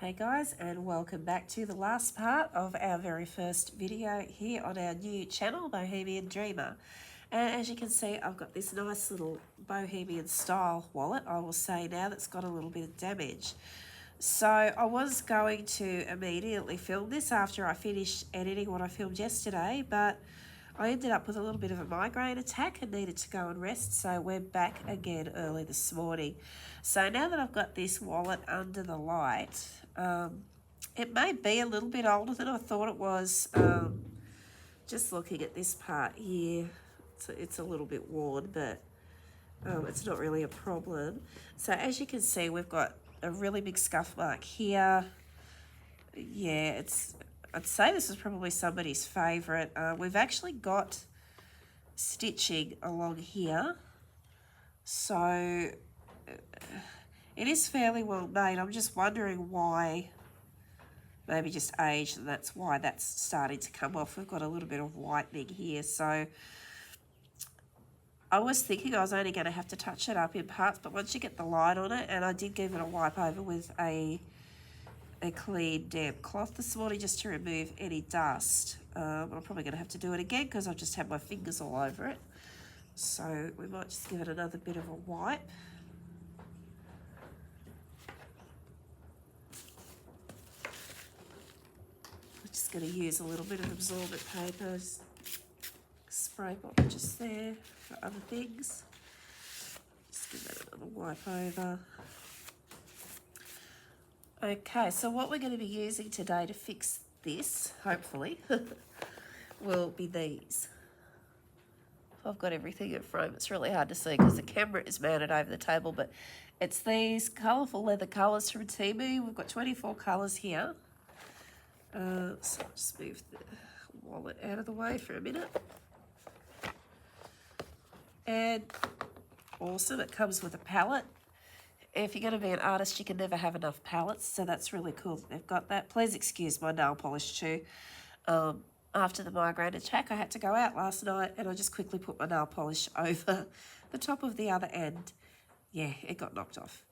Hey guys, and welcome back to the last part of our very first video here on our new channel, Bohemian Dreamer. And as you can see, I've got this nice little Bohemian style wallet, I will say now, that's got a little bit of damage. So I was going to immediately film this after I finished editing what I filmed yesterday, but I ended up with a little bit of a migraine attack and needed to go and rest, so we're back again early this morning. So now that I've got this wallet under the light, it may be a little bit older than I thought it was. Just looking at this part here, it's a little bit worn, but it's not really a problem. So as you can see, we've got a really big scuff mark here. Yeah, I'd say this is probably somebody's favourite. We've actually got stitching along here, so it is fairly well made. I'm just wondering why, maybe just age, and that's why that's starting to come off. We've got a little bit of whitening here, so I was thinking I was only going to have to touch it up in parts, but once you get the light on it, and I did give it a wipe over with a clean damp cloth this morning just to remove any dust. I'm probably going to have to do it again because I've just had my fingers all over it. So we might just give it another bit of a wipe. I'm just going to use a little bit of absorbent paper, spray bottle just there for other things. Just give that another wipe over. Okay, so what we're going to be using today to fix this, hopefully, will be these. I've got everything in frame. It's really hard to see because the camera is mounted over the table, but it's these colourful leather colours from Temu. We've got 24 colours here. So I'll just move the wallet out of the way for a minute. And awesome, it comes with a palette. If you're going to be an artist, you can never have enough palettes, so that's really cool that they've got that. Please excuse my nail polish too. After the migraine attack, I had to go out last night and I just quickly put my nail polish over the top of the other end. Yeah, it got knocked off.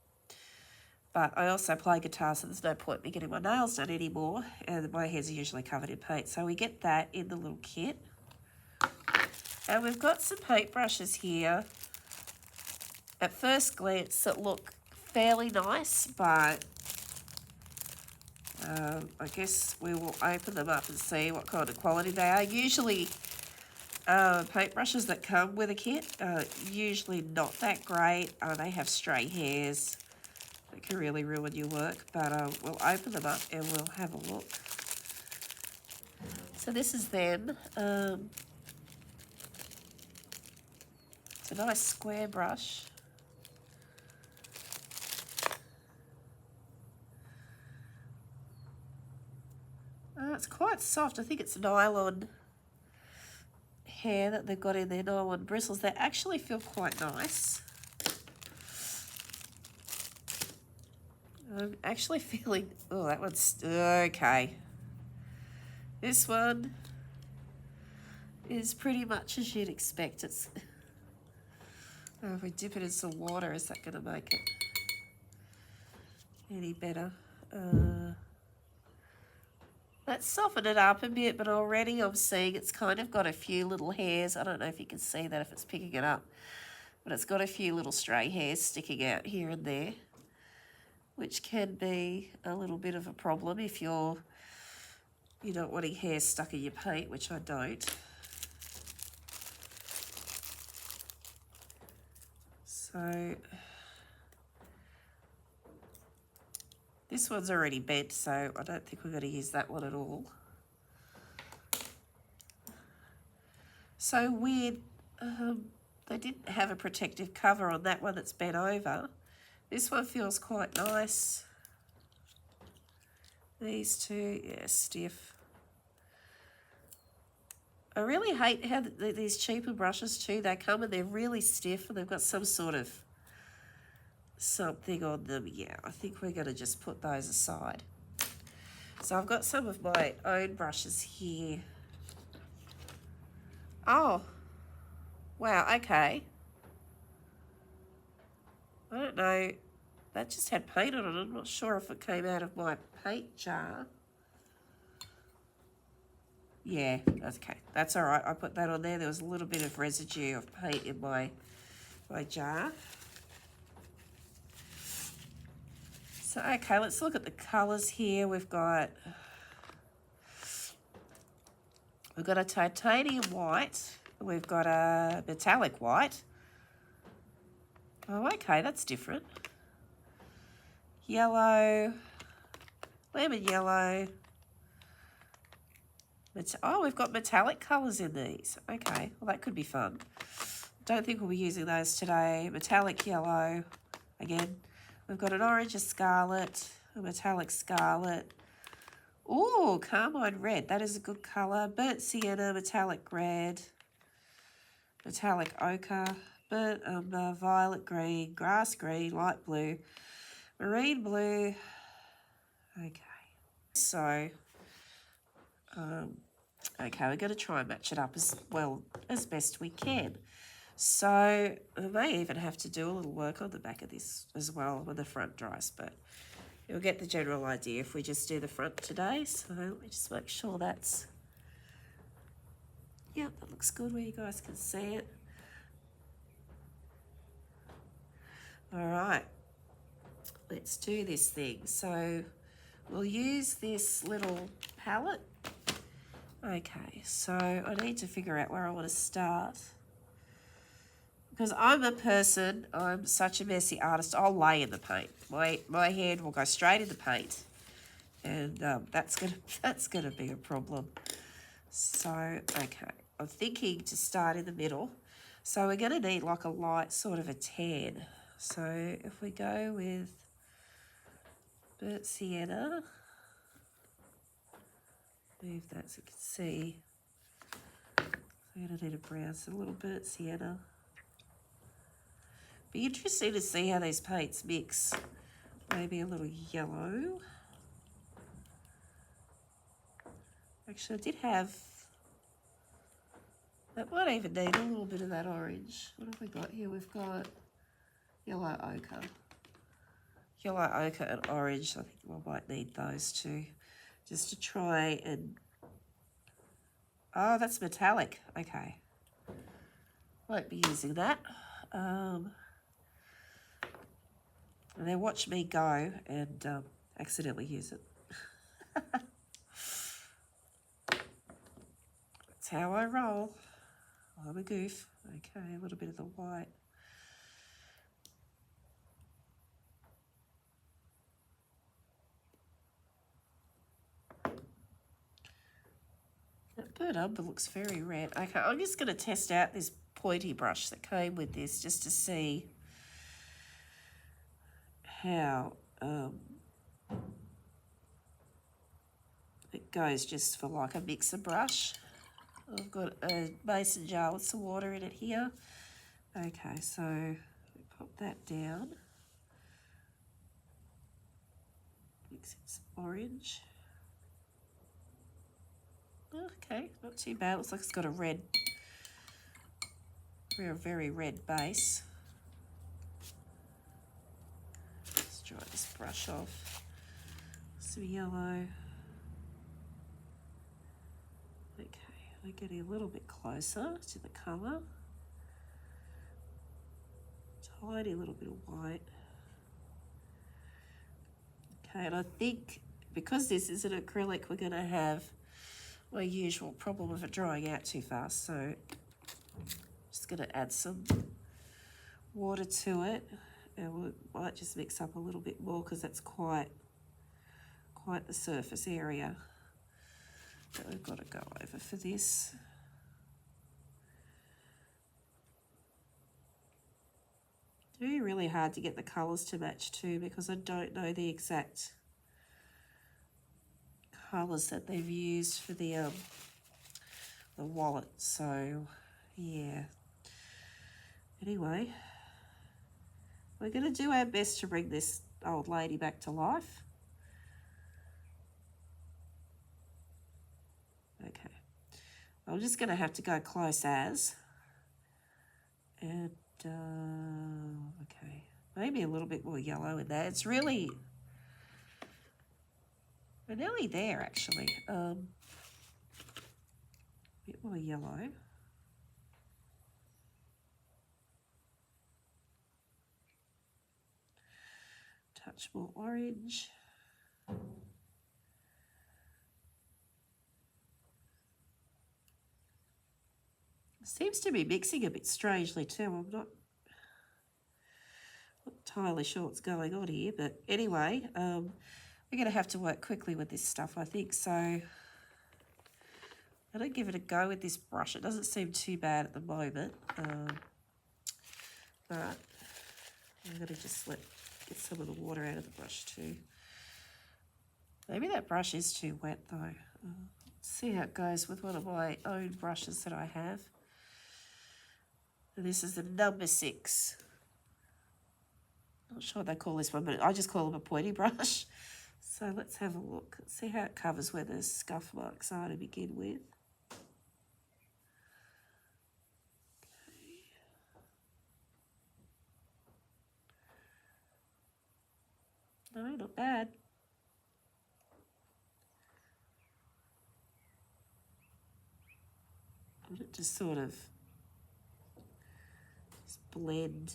But I also play guitar, so there's no point in me getting my nails done anymore, and my hands are usually covered in paint. So we get that in the little kit. And we've got some paintbrushes here. At first glance, it look fairly nice, but I guess we will open them up and see what kind of quality they are. Usually, paintbrushes that come with a kit are usually not that great. They have stray hairs that can really ruin your work, but we'll open them up and we'll have a look. So this is them. It's a nice square brush. It's quite soft. I think it's nylon hair that they've got in there, nylon bristles. They actually feel quite nice. I'm actually feeling, oh, that one's, okay. This one is pretty much as you'd expect. It's, oh, if we dip it in some water, is that going to make it any better? Let's soften it up a bit, but already I'm seeing it's kind of got a few little hairs. I don't know if you can see that if it's picking it up, but it's got a few little stray hairs sticking out here and there, which can be a little bit of a problem if you're not wanting hair stuck in your paint, which I don't. So this one's already bent, so I don't think we're going to use that one at all. So weird, they didn't have a protective cover on that one that's bent over. This one feels quite nice. These two, yeah, stiff. I really hate how these cheaper brushes too, they come and they're really stiff and they've got some sort of something on them. Yeah, I think we're going to just put those aside. So I've got some of my own brushes here. Oh, wow, okay. I don't know that just had paint on it. I'm not sure if it came out of my paint jar. Yeah, okay, that's all right. I put that on there. There was a little bit of residue of paint in my jar. So, okay, let's look at the colours here. We've got a titanium white. We've got a metallic white. Oh, okay, that's different. Yellow, lemon yellow. Oh, we've got metallic colours in these. Okay, well that could be fun. Don't think we'll be using those today. Metallic yellow. Again, we've got an orange, a scarlet, a metallic scarlet. Ooh, carmine red. That is a good colour. Burnt sienna, metallic red, metallic ochre, burnt umber, violet green, grass green, light blue, marine blue. Okay. So, okay, we're going to try and match it up as well as best we can. So I may even have to do a little work on the back of this as well when the front dries, but you'll get the general idea if we just do the front today. So let me just make sure that's, yeah, that looks good where you guys can see it. All right, let's do this thing. So we'll use this little palette. Okay, so I need to figure out where I want to start. Because I'm such a messy artist, I'll lay in the paint. My hand will go straight in the paint. And that's gonna be a problem. So, okay, I'm thinking to start in the middle. So we're gonna need like a light sort of a tan. So if we go with burnt sienna, move that so you can see. I'm going to need a brown, so a little burnt sienna. Be interesting to see how these paints mix. Maybe a little yellow. Actually, I did have, that might even need a little bit of that orange. What have we got here? We've got yellow ochre. Yellow ochre and orange. I think we might need those two. Just to try and, oh, that's metallic. Okay. Won't be using that. And then watch me go and accidentally use it. That's how I roll. I'm a goof. Okay, a little bit of the white. That burnt umber looks very red. Okay, I'm just going to test out this pointy brush that came with this just to see how it goes just for like a mixer brush. I've got a mason jar with some water in it here. Okay, so pop that down. Mix in some orange. Okay, not too bad. Looks like it's got a red, very red base. Let's dry this brush off. Some yellow. Okay, we're getting a little bit closer to the colour. Tiny little bit of white. Okay, and I think because this is an acrylic, we're going to have my usual problem of it drying out too fast. So just going to add some water to it, and we might just mix up a little bit more because that's quite the surface area that we've got to go over for this. It's really hard to get the colours to match too because I don't know the exact colours that they've used for the wallet. So yeah. Anyway, we're going to do our best to bring this old lady back to life. Okay, I'm just going to have to go close as, and okay, maybe a little bit more yellow in there. It's really, we're nearly there actually. A bit more yellow. Touch more orange. Seems to be mixing a bit strangely too. I'm not entirely sure what's going on here, but anyway, we're going to have to work quickly with this stuff, I think. So I'm going to give it a go with this brush. It doesn't seem too bad at the moment, but I'm going to just get some of the water out of the brush too. Maybe that brush is too wet though. Let's see how it goes with one of my own brushes that I have. And this is the number 6. Not sure what they call this one, but I just call them a pointy brush. So let's have a look. Let's see how it covers where the scuff marks are to begin with. Okay. No, not bad. It just sort of blend.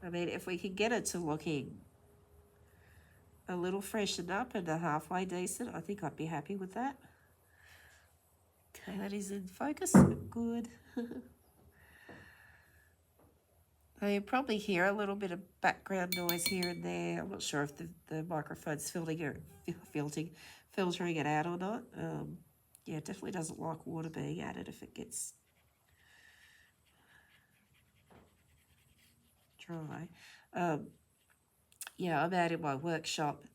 I mean, if we can get it to looking a little freshened up and a halfway decent, I think I'd be happy with that. Okay, that is in focus. Good. Now you probably hear a little bit of background noise here and there. I'm not sure if the microphone's filtering it out or not. Yeah, it definitely doesn't like water being added if it gets dry. Yeah, I'm out in my workshop,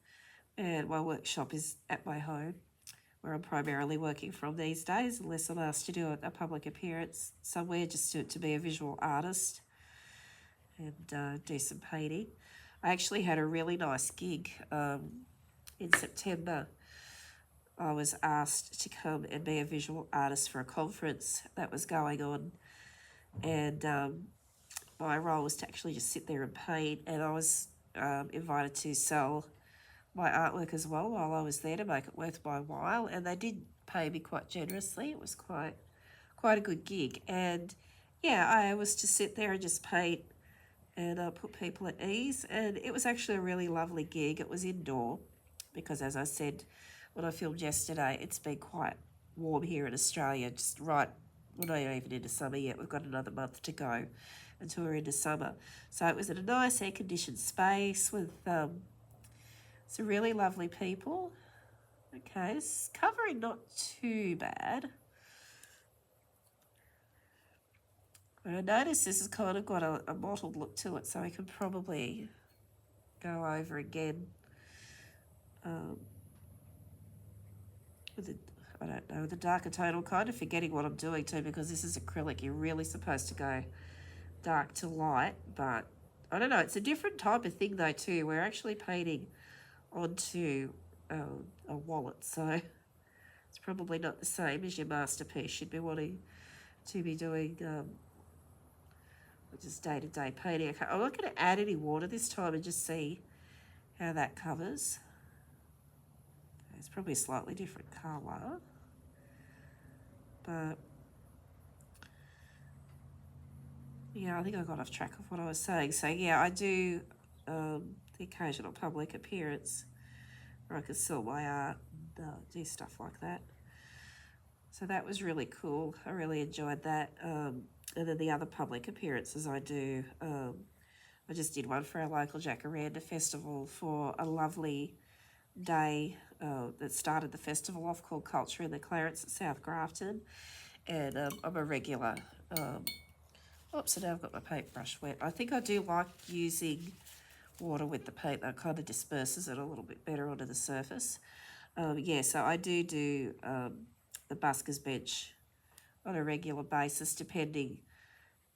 and my workshop is at my home, where I'm primarily working from these days, unless I'm asked to do a public appearance somewhere, just to be a visual artist and do some painting. I actually had a really nice gig in September. I was asked to come and be a visual artist for a conference that was going on, and my role was to actually just sit there and paint, and I was invited to sell my artwork as well while I was there to make it worth my while, and they did pay me quite generously. It was quite a good gig, and yeah, I was to sit there and just paint and put people at ease, and it was actually a really lovely gig. It was indoor because, as I said when I filmed yesterday, it's been quite warm here in Australia, just right, we're not even into summer yet. We've got another month to go until we're into summer. So it was in a nice air-conditioned space with some really lovely people. Okay, it's covering not too bad. But I noticed this has kind of got a mottled look to it, so I can probably go over again with the, I don't know, the darker tone. I'm kind of forgetting what I'm doing too, because this is acrylic. You're really supposed to go dark to light, but I don't know. It's a different type of thing though too. We're actually painting onto a wallet, so it's probably not the same as your masterpiece. You'd be wanting to be doing just day-to-day painting. Okay, I'm not going to add any water this time and just see how that covers. It's probably a slightly different colour, but yeah, I think I got off track of what I was saying. So yeah, I do the occasional public appearance where I could sell my art and do stuff like that. So that was really cool. I really enjoyed that. And then the other public appearances I do, I just did one for our local Jacaranda festival for a lovely day that started the festival off, called Culture in the Clarence at South Grafton. And I'm a regular. Oops, so now I've got my paintbrush wet. I think I do like using water with the paint. That kind of disperses it a little bit better onto the surface. Yeah, so I do the busker's bench on a regular basis, depending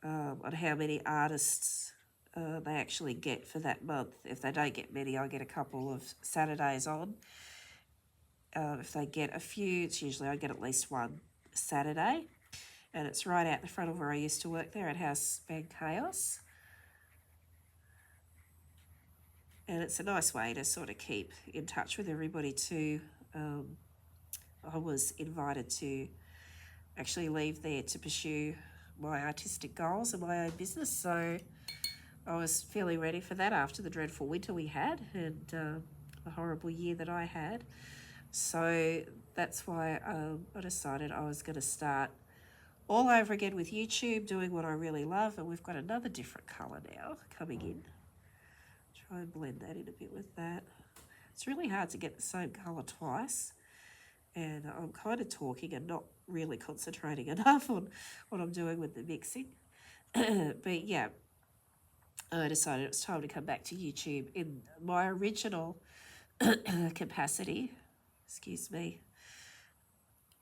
on how many artists they actually get for that month. If they don't get many, I get a couple of Saturdays on. If they get a few, it's usually I get at least one Saturday. And it's right out the front of where I used to work there at House Band Chaos. And it's a nice way to sort of keep in touch with everybody too. I was invited to actually leave there to pursue my artistic goals and my own business, so I was feeling ready for that after the dreadful winter we had and the horrible year that I had. So that's why I decided I was going to start all over again with YouTube, doing what I really love. And we've got another different colour now coming in. Try and blend that in a bit with that. It's really hard to get the same colour twice. And I'm kind of talking and not really concentrating enough on what I'm doing with the mixing. But yeah, I decided it was time to come back to YouTube in my original capacity. Excuse me.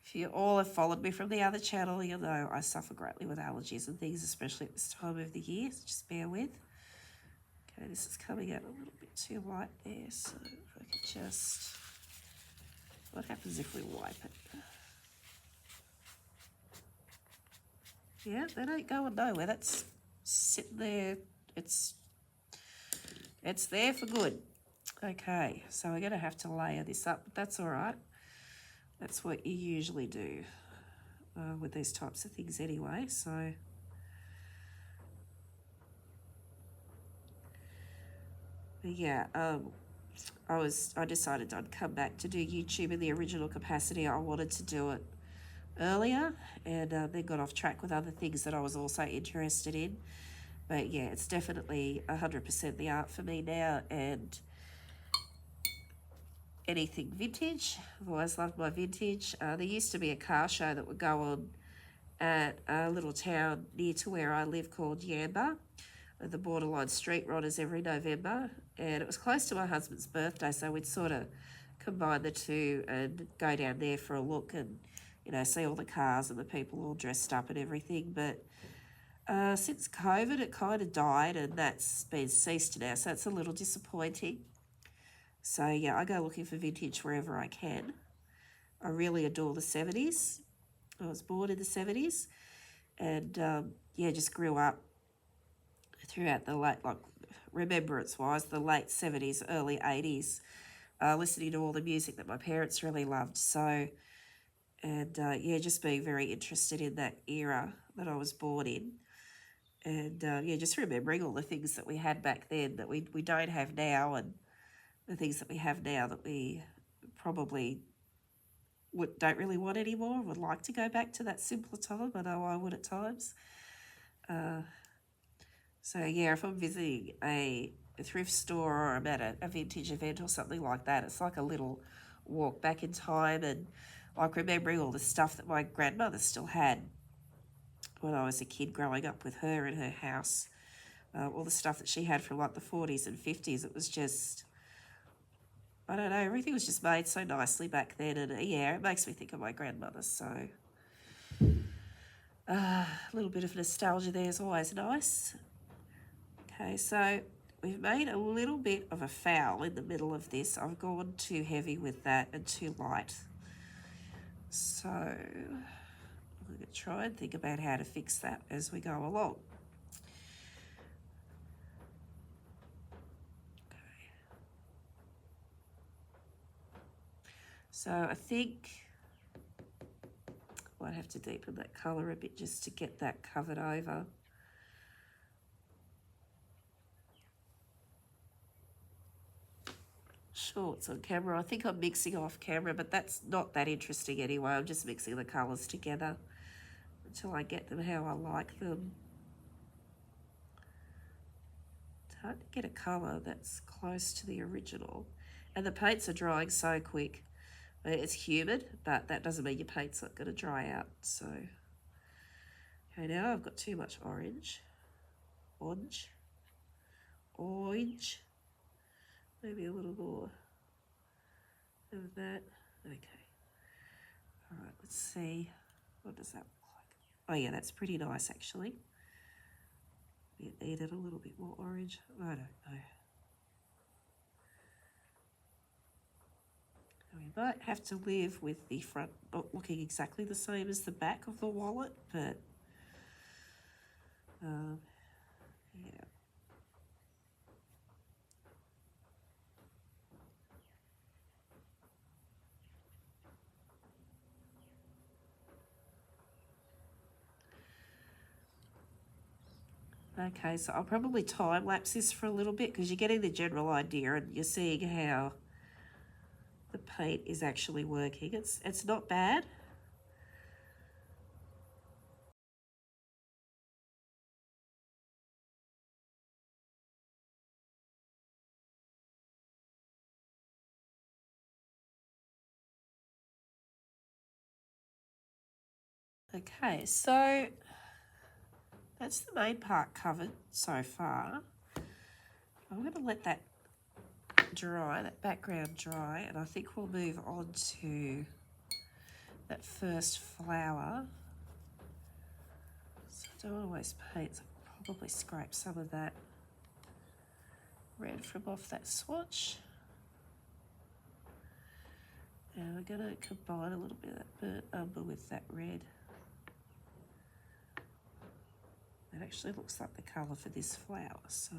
If you all have followed me from the other channel, you'll know I suffer greatly with allergies and things, especially at this time of the year, so just bear with. Okay, this is coming out a little bit too light there, so if I could just... What happens if we wipe it? Yeah, that ain't going nowhere. That's sitting there. It's there for good. Okay, so we're going to have to layer this up, but that's all right. That's what you usually do with these types of things anyway, so... But yeah, I decided I'd come back to do YouTube in the original capacity. I wanted to do it earlier and then got off track with other things that I was also interested in. But yeah, it's definitely 100% the art for me now, and anything vintage. I've always loved my vintage. There used to be a car show that would go on at a little town near to where I live called Yamba, the Borderline Street Rodders, every November, and it was close to my husband's birthday, so we'd sort of combine the two and go down there for a look and, you know, see all the cars and the people all dressed up and everything. But since COVID, it kind of died, and that's been ceased now, so it's a little disappointing. So yeah, I go looking for vintage wherever I can. I really adore the 70s. I was born in the 70s, and yeah, just grew up throughout the late, like remembrance-wise, the late 70s, early 80s, listening to all the music that my parents really loved. So, and yeah, just being very interested in that era that I was born in. And yeah, just remembering all the things that we had back then that we don't have now, and the things that we have now that we probably don't really want anymore. Would like to go back to that simpler time. I know I would at times. So yeah, if I'm visiting a thrift store or I'm at a vintage event or something like that, it's like a little walk back in time, and like remembering all the stuff that my grandmother still had when I was a kid growing up with her in her house. All the stuff that she had from like the 40s and 50s. It was just, I don't know, everything was just made so nicely back then, and yeah, it makes me think of my grandmother, so a little bit of nostalgia there is always nice. Okay, so we've made a little bit of a foul in the middle of this. I've gone too heavy with that and too light. So I'm going to try and think about how to fix that as we go along. Okay. So I think I might have to deepen that colour a bit just to get that covered over. Shorts on camera. I think I'm mixing off camera, but that's not that interesting anyway. I'm just mixing the colours together until I get them how I like them. It's hard to get a colour that's close to the original. And the paints are drying so quick. It's humid, but that doesn't mean your paint's not going to dry out. So, okay, now I've got too much orange. Orange. Maybe a little more of that. Okay. All right, let's see. What does that look like? Oh yeah, that's pretty nice actually. We needed a little bit more orange. I don't know. might have to live with the front not looking exactly the same as the back of the wallet, but yeah. Okay, so I'll probably time lapse this for a little bit because you're getting the general idea and you're seeing how the paint is actually working. It's not bad. Okay, so that's the main part covered so far. I'm going to let that dry, that background dry, and I think we'll move on to that first flower. So I don't want to waste paint, so I'll probably scrape some of that red from off that swatch. And we're going to combine a little bit of that burnt umber with that red. It actually looks like the colour for this flower, so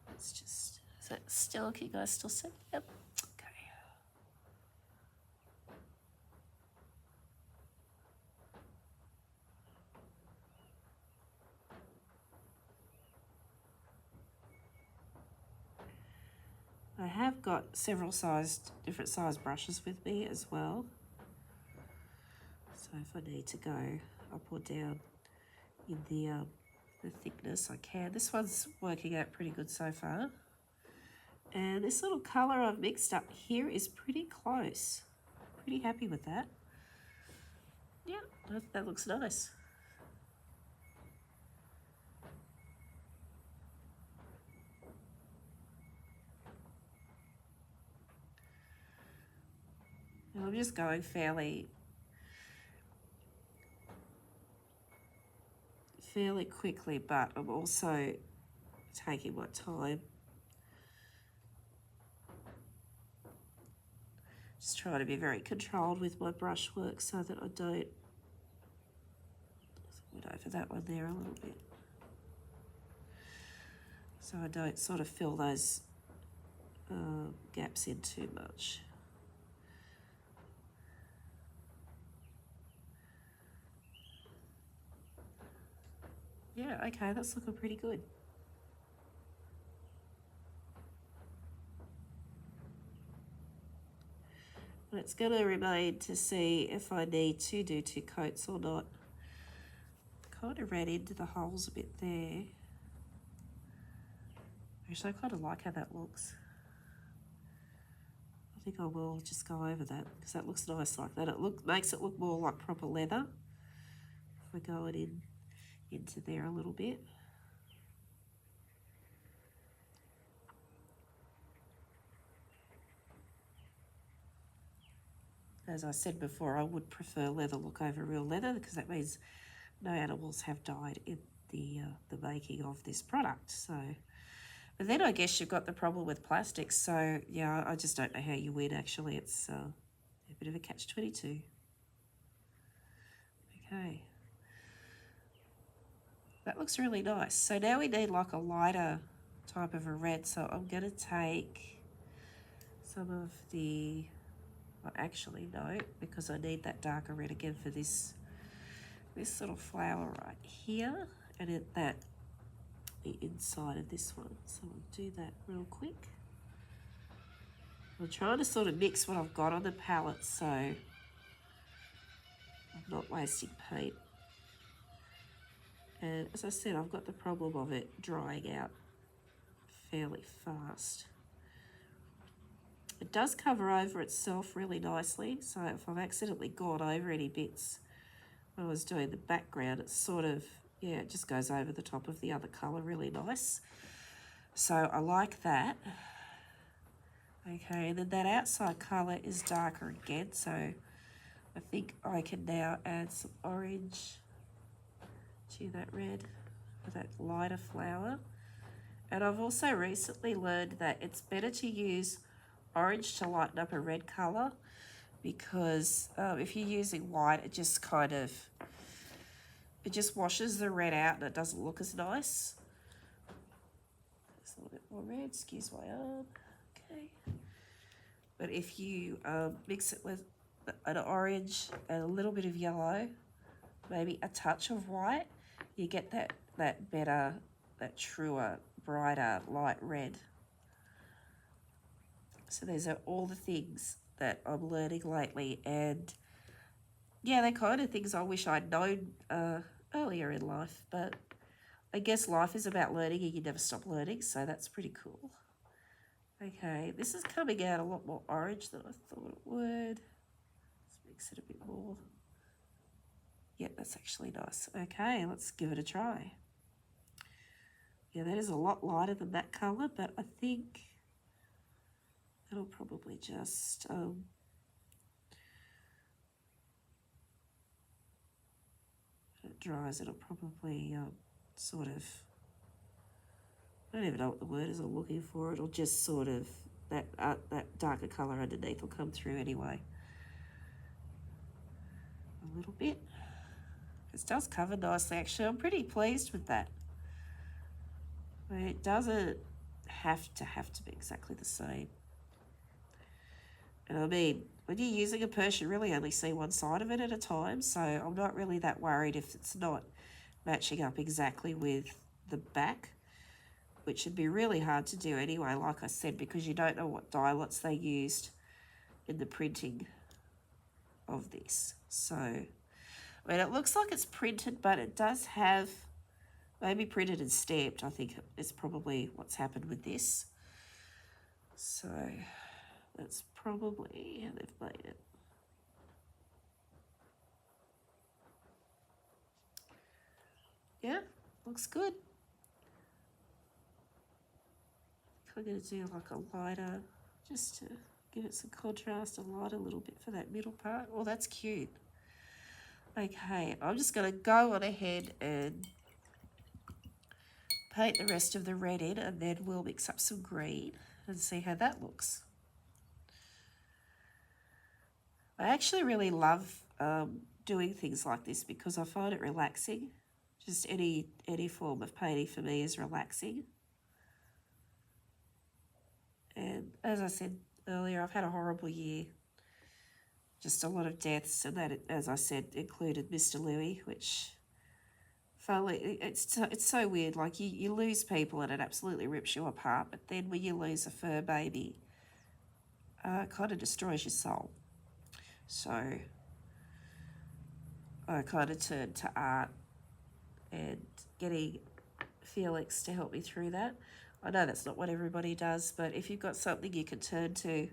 let's just, is that still, can you guys still see? Yep, okay. I have got several different size brushes with me as well. So if I need to go up or down in the thickness, I can. This one's working out pretty good so far. And this little colour I've mixed up here is pretty close. Pretty happy with that. Yeah, that looks nice. And I'm just going fairly quickly, but I'm also taking my time. Just trying to be very controlled with my brush work so that I don't, went over that one there a little bit. So I don't sort of fill those gaps in too much. Yeah, okay, that's looking pretty good. And it's going to remain to see if I need to do 2 coats or not. Kind of ran into the holes a bit there. Actually, I kind of like how that looks. I think I will just go over that because that looks nice like that. It makes it look more like proper leather. If we're going into there a little bit. As I said before, I would prefer leather look over real leather because that means no animals have died in the making of this product. So, but then I guess you've got the problem with plastics. So yeah, I just don't know how you win. Actually, it's a bit of a catch-22. Okay, that looks really nice. So now we need like a lighter type of a red. So I'm gonna take some of the. Well, actually no, because I need that darker red again for this little flower right here, and the inside of this one. So I'll do that real quick. I'm trying to sort of mix what I've got on the palette so I'm not wasting paint. And as I said, I've got the problem of it drying out fairly fast. It does cover over itself really nicely, so if I've accidentally gone over any bits when I was doing the background, it's sort of, yeah, it just goes over the top of the other colour really nice. So I like that. Okay, and then that outside colour is darker again, so I think I can now add some orange to that red for that lighter flower. And I've also recently learned that it's better to use orange to lighten up a red colour, because if you're using white, it just washes the red out and it doesn't look as nice. Just a little bit more red, excuse my arm. Okay. But if you mix it with an orange and a little bit of yellow, maybe a touch of white, you get that better, that truer, brighter, light red. So these are all the things that I'm learning lately, and yeah, they're kind of things I wish I'd known earlier in life, but I guess life is about learning and you never stop learning, so that's pretty cool. Okay, this is coming out a lot more orange than I thought it would. Let's mix it a bit more. Yeah, that's actually nice. Okay, let's give it a try. Yeah, that is a lot lighter than that colour, but I think that'll probably just when it dries, it'll probably sort of, I don't even know what the word is I'm looking for. It'll just sort of, that darker colour underneath will come through anyway. A little bit. It does cover nicely, actually. I'm pretty pleased with that. It doesn't have to be exactly the same. And I mean, when you're using a purse, you really only see one side of it at a time, so I'm not really that worried if it's not matching up exactly with the back, which would be really hard to do anyway, like I said, because you don't know what dye lots they used in the printing of this. So, I mean, it looks like it's printed, but it does have, maybe printed and stamped, I think is probably what's happened with this. So, that's probably how they've made it. Yeah, looks good. I'm going to do like a lighter, just to give it some contrast, a lighter little bit for that middle part. Oh, that's cute. Okay, I'm just going to go on ahead and paint the rest of the red in, and then we'll mix up some green and see how that looks. I actually really love doing things like this because I find it relaxing. Just any form of painting for me is relaxing. And as I said earlier, I've had a horrible year. Just a lot of deaths, and that, as I said, included Mr. Louis, which, finally, it's so weird. Like, you lose people and it absolutely rips you apart, but then when you lose a fur baby, it kind of destroys your soul. So I kind of turned to art and getting Felix to help me through that. I know that's not what everybody does, but if you've got something you can turn to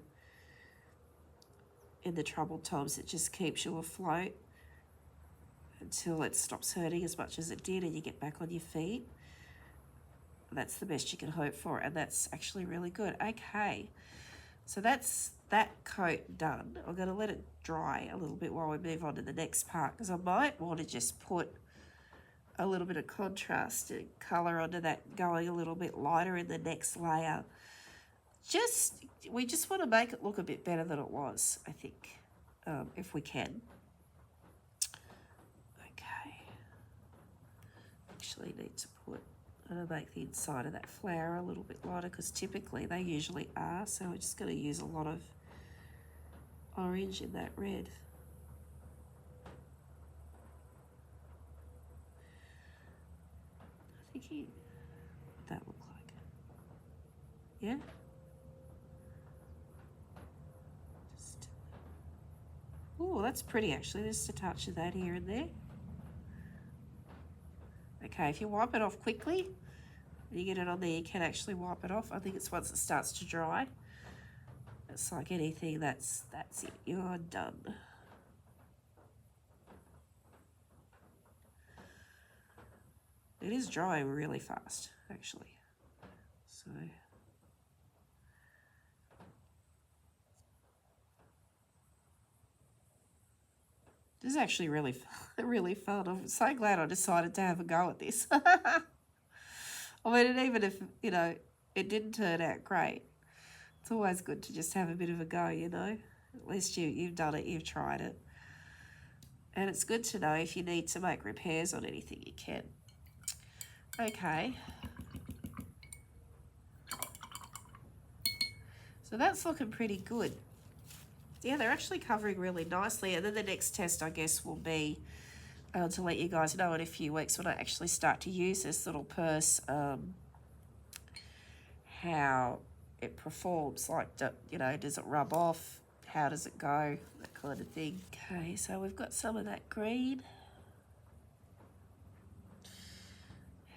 in the troubled times, it just keeps you afloat until it stops hurting as much as it did and you get back on your feet. That's the best you can hope for, and that's actually really good. Okay, so that's that coat done. I'm going to let it dry a little bit while we move on to the next part, because I might want to just put a little bit of contrast and colour onto that, going a little bit lighter in the next layer. We just want to make it look a bit better than it was, I think, if we can. Okay. Actually need to make the inside of that flower a little bit lighter, because typically they usually are, so we're just going to use a lot of orange in that red. I think what that look like. Yeah. Oh, that's pretty actually. There's a touch of that here and there. Okay, if you wipe it off quickly, when you get it on there, you can actually wipe it off. I think it's once it starts to dry. It's like anything, that's it. You're done. It is drying really fast, actually. So this is actually really fun. I'm so glad I decided to have a go at this. I mean, and even if, it didn't turn out great, It's always good to just have a bit of a go, you know. At least you've done it, you've tried it. And it's good to know if you need to make repairs on anything, you can. Okay. So that's looking pretty good. Yeah, they're actually covering really nicely. And then the next test, I guess, will be to let you guys know in a few weeks when I actually start to use this little purse, how it performs. Like, you know, does it rub off? How does it go? That kind of thing. Okay, so we've got some of that green.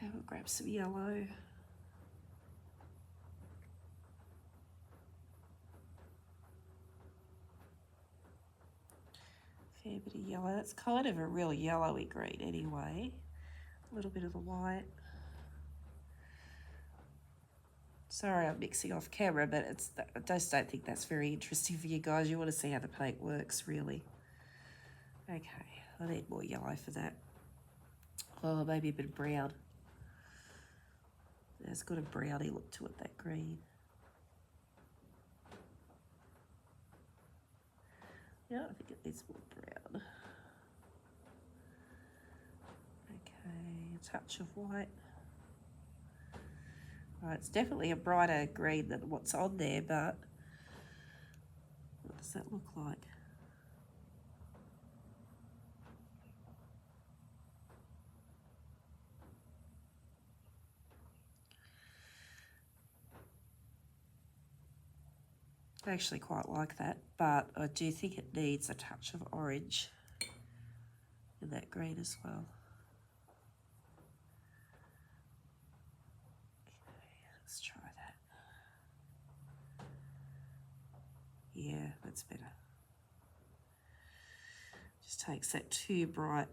We'll grab some yellow. Fair bit of yellow. That's kind of a real yellowy green anyway. A little bit of the white. Sorry, I'm mixing off camera, but I just don't think that's very interesting for you guys. You want to see how the paint works, really. Okay, I need more yellow for that. Oh, maybe a bit of brown. It's got a browny look to it, that green. Yeah, I think it needs more brown. Okay, a touch of white. Right, it's definitely a brighter green than what's on there, but what does that look like? I actually quite like that, but I do think it needs a touch of orange in that green as well. Okay, let's try that. Yeah, that's better. Just takes that too bright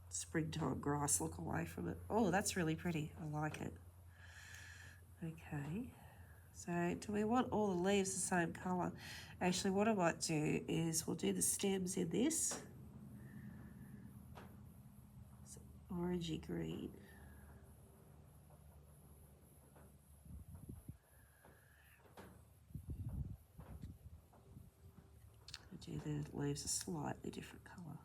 springtime grass look away from it. Oh, that's really pretty. I like it. Okay. So do we want all the leaves the same colour? Actually, what I might do is we'll do the stems in this. It's orangey green. I'll do the leaves a slightly different colour.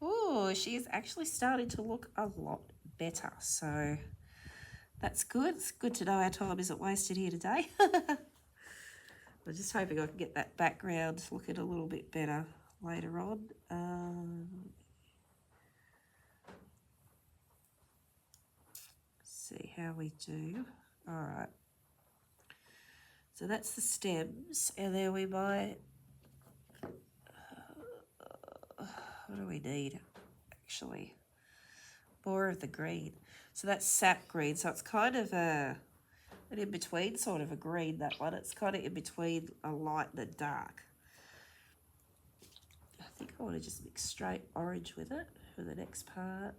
Oh, she's actually starting to look a lot better. So that's good. It's good to know our time isn't wasted here today. I'm just hoping I can get that background looking a little bit better later on. See how we do. All right. So that's the stems, and then we might. What do we need? Actually, more of the green. So that's sap green. So it's kind of an in-between sort of a green, that one. It's kind of in between a light and a dark. I think I want to just mix straight orange with it for the next part.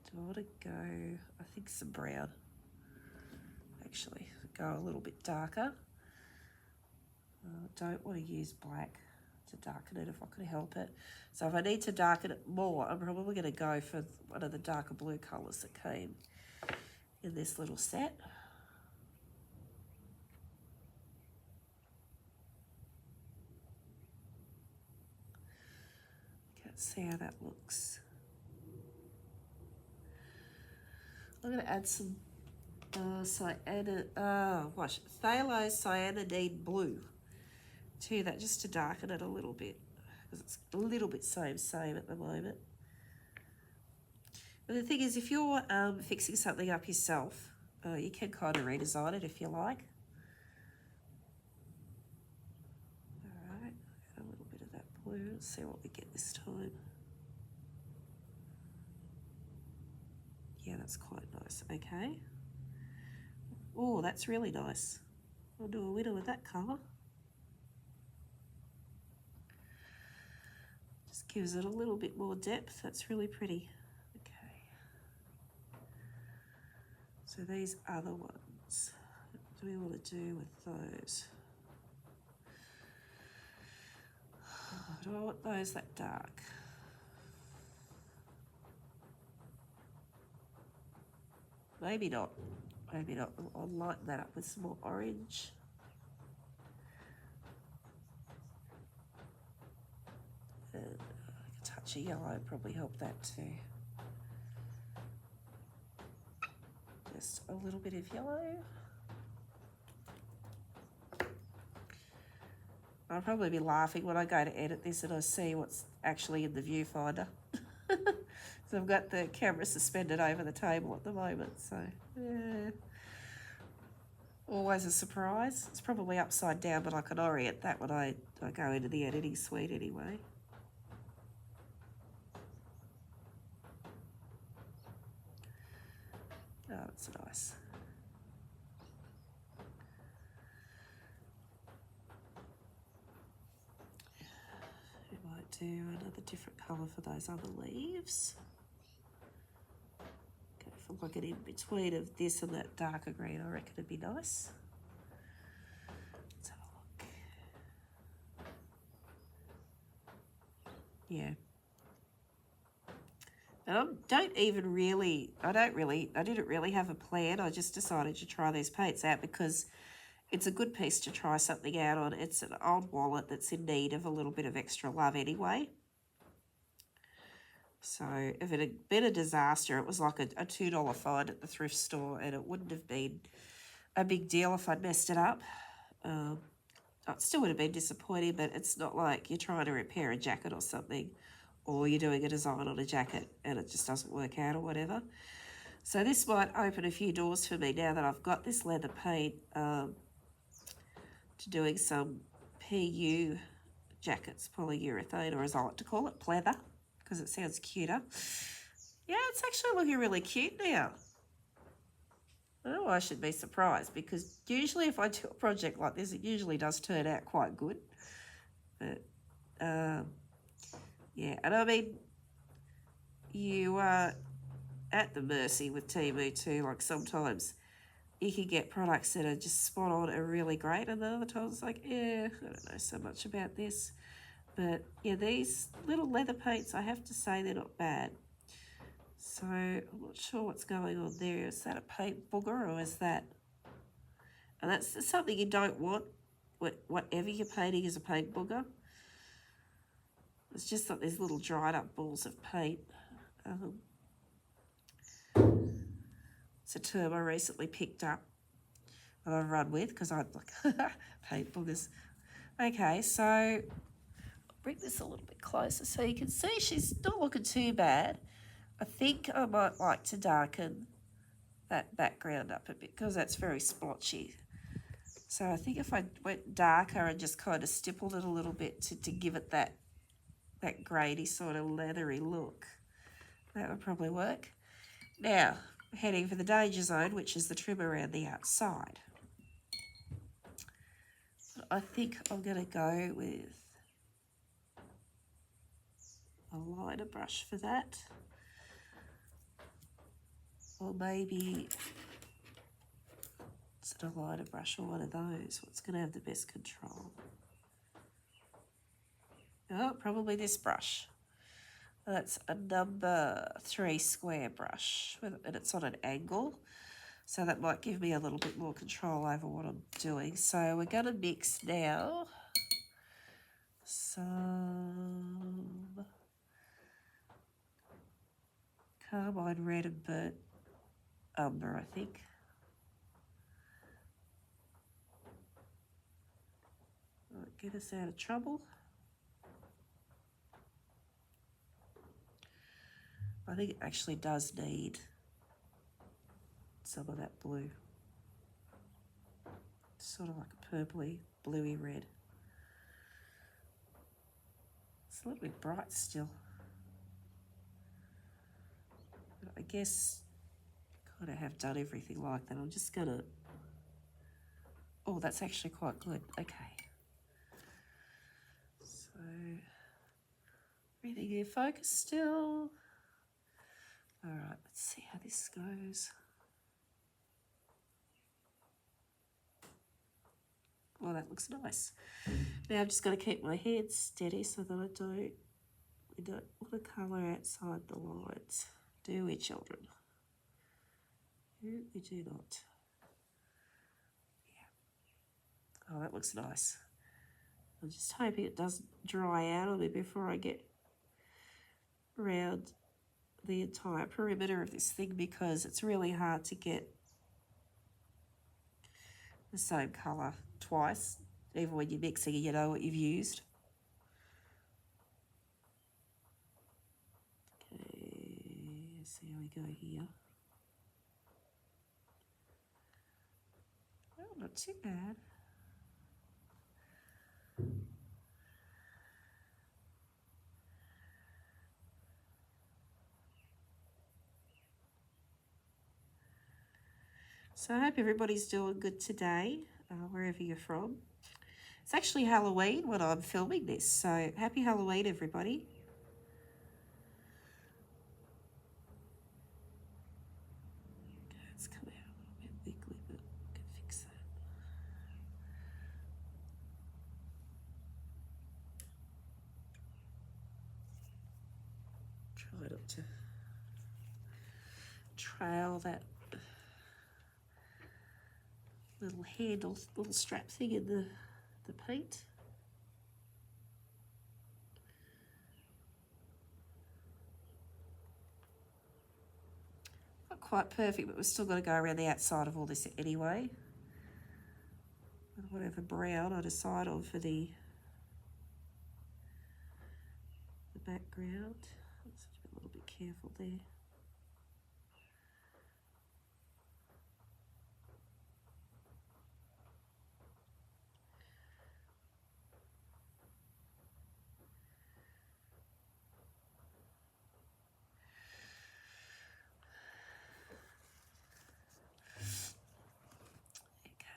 Do I want to go, I think some brown. Actually, go a little bit darker. Don't want to use black to darken it if I can help it. So if I need to darken it more, I'm probably going to go for one of the darker blue colours that came in this little set. Let's see how that looks. I'm going to add some cyanidine blue to that, just to darken it a little bit, because it's a little bit same at the moment. But the thing is, if you're fixing something up yourself, you can kind of redesign it if you like. All right, add a little bit of that blue. Let's see what we get this time. Yeah, that's quite nice. Okay. Oh, that's really nice. I'll do a winner with that colour. Just gives it a little bit more depth. That's really pretty. Okay. So these other ones, what do we want to do with those? Do I want those that dark? Maybe not. Maybe not. I'll lighten that up with some more orange. And a touch of yellow probably help that too. Just a little bit of yellow. I'll probably be laughing when I go to edit this and I see what's actually in the viewfinder. So I've got the camera suspended over the table at the moment, so yeah. Always a surprise. It's probably upside down, but I can orient that when I go into the editing suite anyway. Oh, that's nice. We might do another different colour for those other leaves. Go for like an in between of this and that darker green. I reckon it'd be nice. Let's have a look. Yeah. And I didn't really have a plan. I just decided to try these paints out because it's a good piece to try something out on. It's an old wallet that's in need of a little bit of extra love anyway. So if it had been a disaster, it was like a $2 find at the thrift store, and it wouldn't have been a big deal if I'd messed it up. It still would have been disappointing, but it's not like you're trying to repair a jacket or something, or you're doing a design on a jacket and it just doesn't work out or whatever. So this might open a few doors for me now that I've got this leather paint to doing some PU jackets, polyurethane, or as I like to call it, pleather, because it sounds cuter. Yeah, it's actually looking really cute now. Oh, I should be surprised, because usually if I do a project like this, it usually does turn out quite good. But, yeah, and I mean, you are at the mercy with Temu too. Like sometimes you can get products that are just spot on and really great, and then other times it's like, yeah, I don't know so much about this. But yeah, these little leather paints, I have to say they're not bad. So I'm not sure what's going on there. Is that a paint booger, or is that... And that's something you don't want, whatever you're painting is a paint booger. It's just like these little dried up balls of paint. It's a term I recently picked up and I've run with because I'm like, paint boogers. Okay, so I'll bring this a little bit closer so you can see she's not looking too bad. I think I might like to darken that background up a bit because that's very splotchy. So I think if I went darker and just kind of stippled it a little bit to give it that grady sort of leathery look, that would probably work. Now, heading for the danger zone, which is the trim around the outside. I think I'm going to go with a lighter brush for that. Or maybe, is it a lighter brush or one of those? What's going to have the best control? Oh, probably this brush. That's a number 3 square brush, and it's on an angle. So that might give me a little bit more control over what I'm doing. So we're going to mix now some carmine red and burnt umber, I think. Might get us out of trouble. I think it actually does need some of that blue. Sort of like a purpley, bluey red. It's a little bit bright still. But I guess I kind of have done everything like that. I'm just going to... Oh, that's actually quite good. Okay. So, everything in focus still. All right, let's see how this goes. Well, that looks nice. Now I'm just going to keep my head steady so that we don't want to colour outside the lines, do we, children? we do not. Yeah. Oh, that looks nice. I'm just hoping it doesn't dry out on me before I get around the entire perimeter of this thing, because it's really hard to get the same colour twice, even when you're mixing and you know what you've used. Okay, let's see how we go here. Well, not too bad. So I hope everybody's doing good today, wherever you're from. It's actually Halloween when I'm filming this, so happy Halloween, everybody. Okay, it's come out a little bit wiggly, but I can fix that. Try not to trail that little handle, little strap thing in the paint. Not quite perfect, but we've still got to go around the outside of all this anyway. With whatever brown I decide on for the background. Let's be a little bit careful there.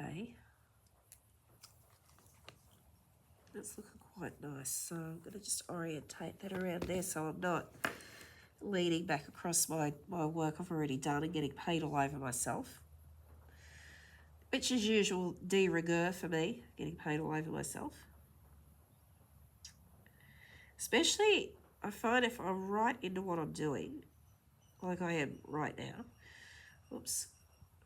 Okay, that's looking quite nice. So I'm going to just orientate that around there so I'm not leaning back across my work I've already done and getting paint all over myself. Which is usual de rigueur for me, getting paint all over myself. Especially, I find if I'm right into what I'm doing, like I am right now. Oops.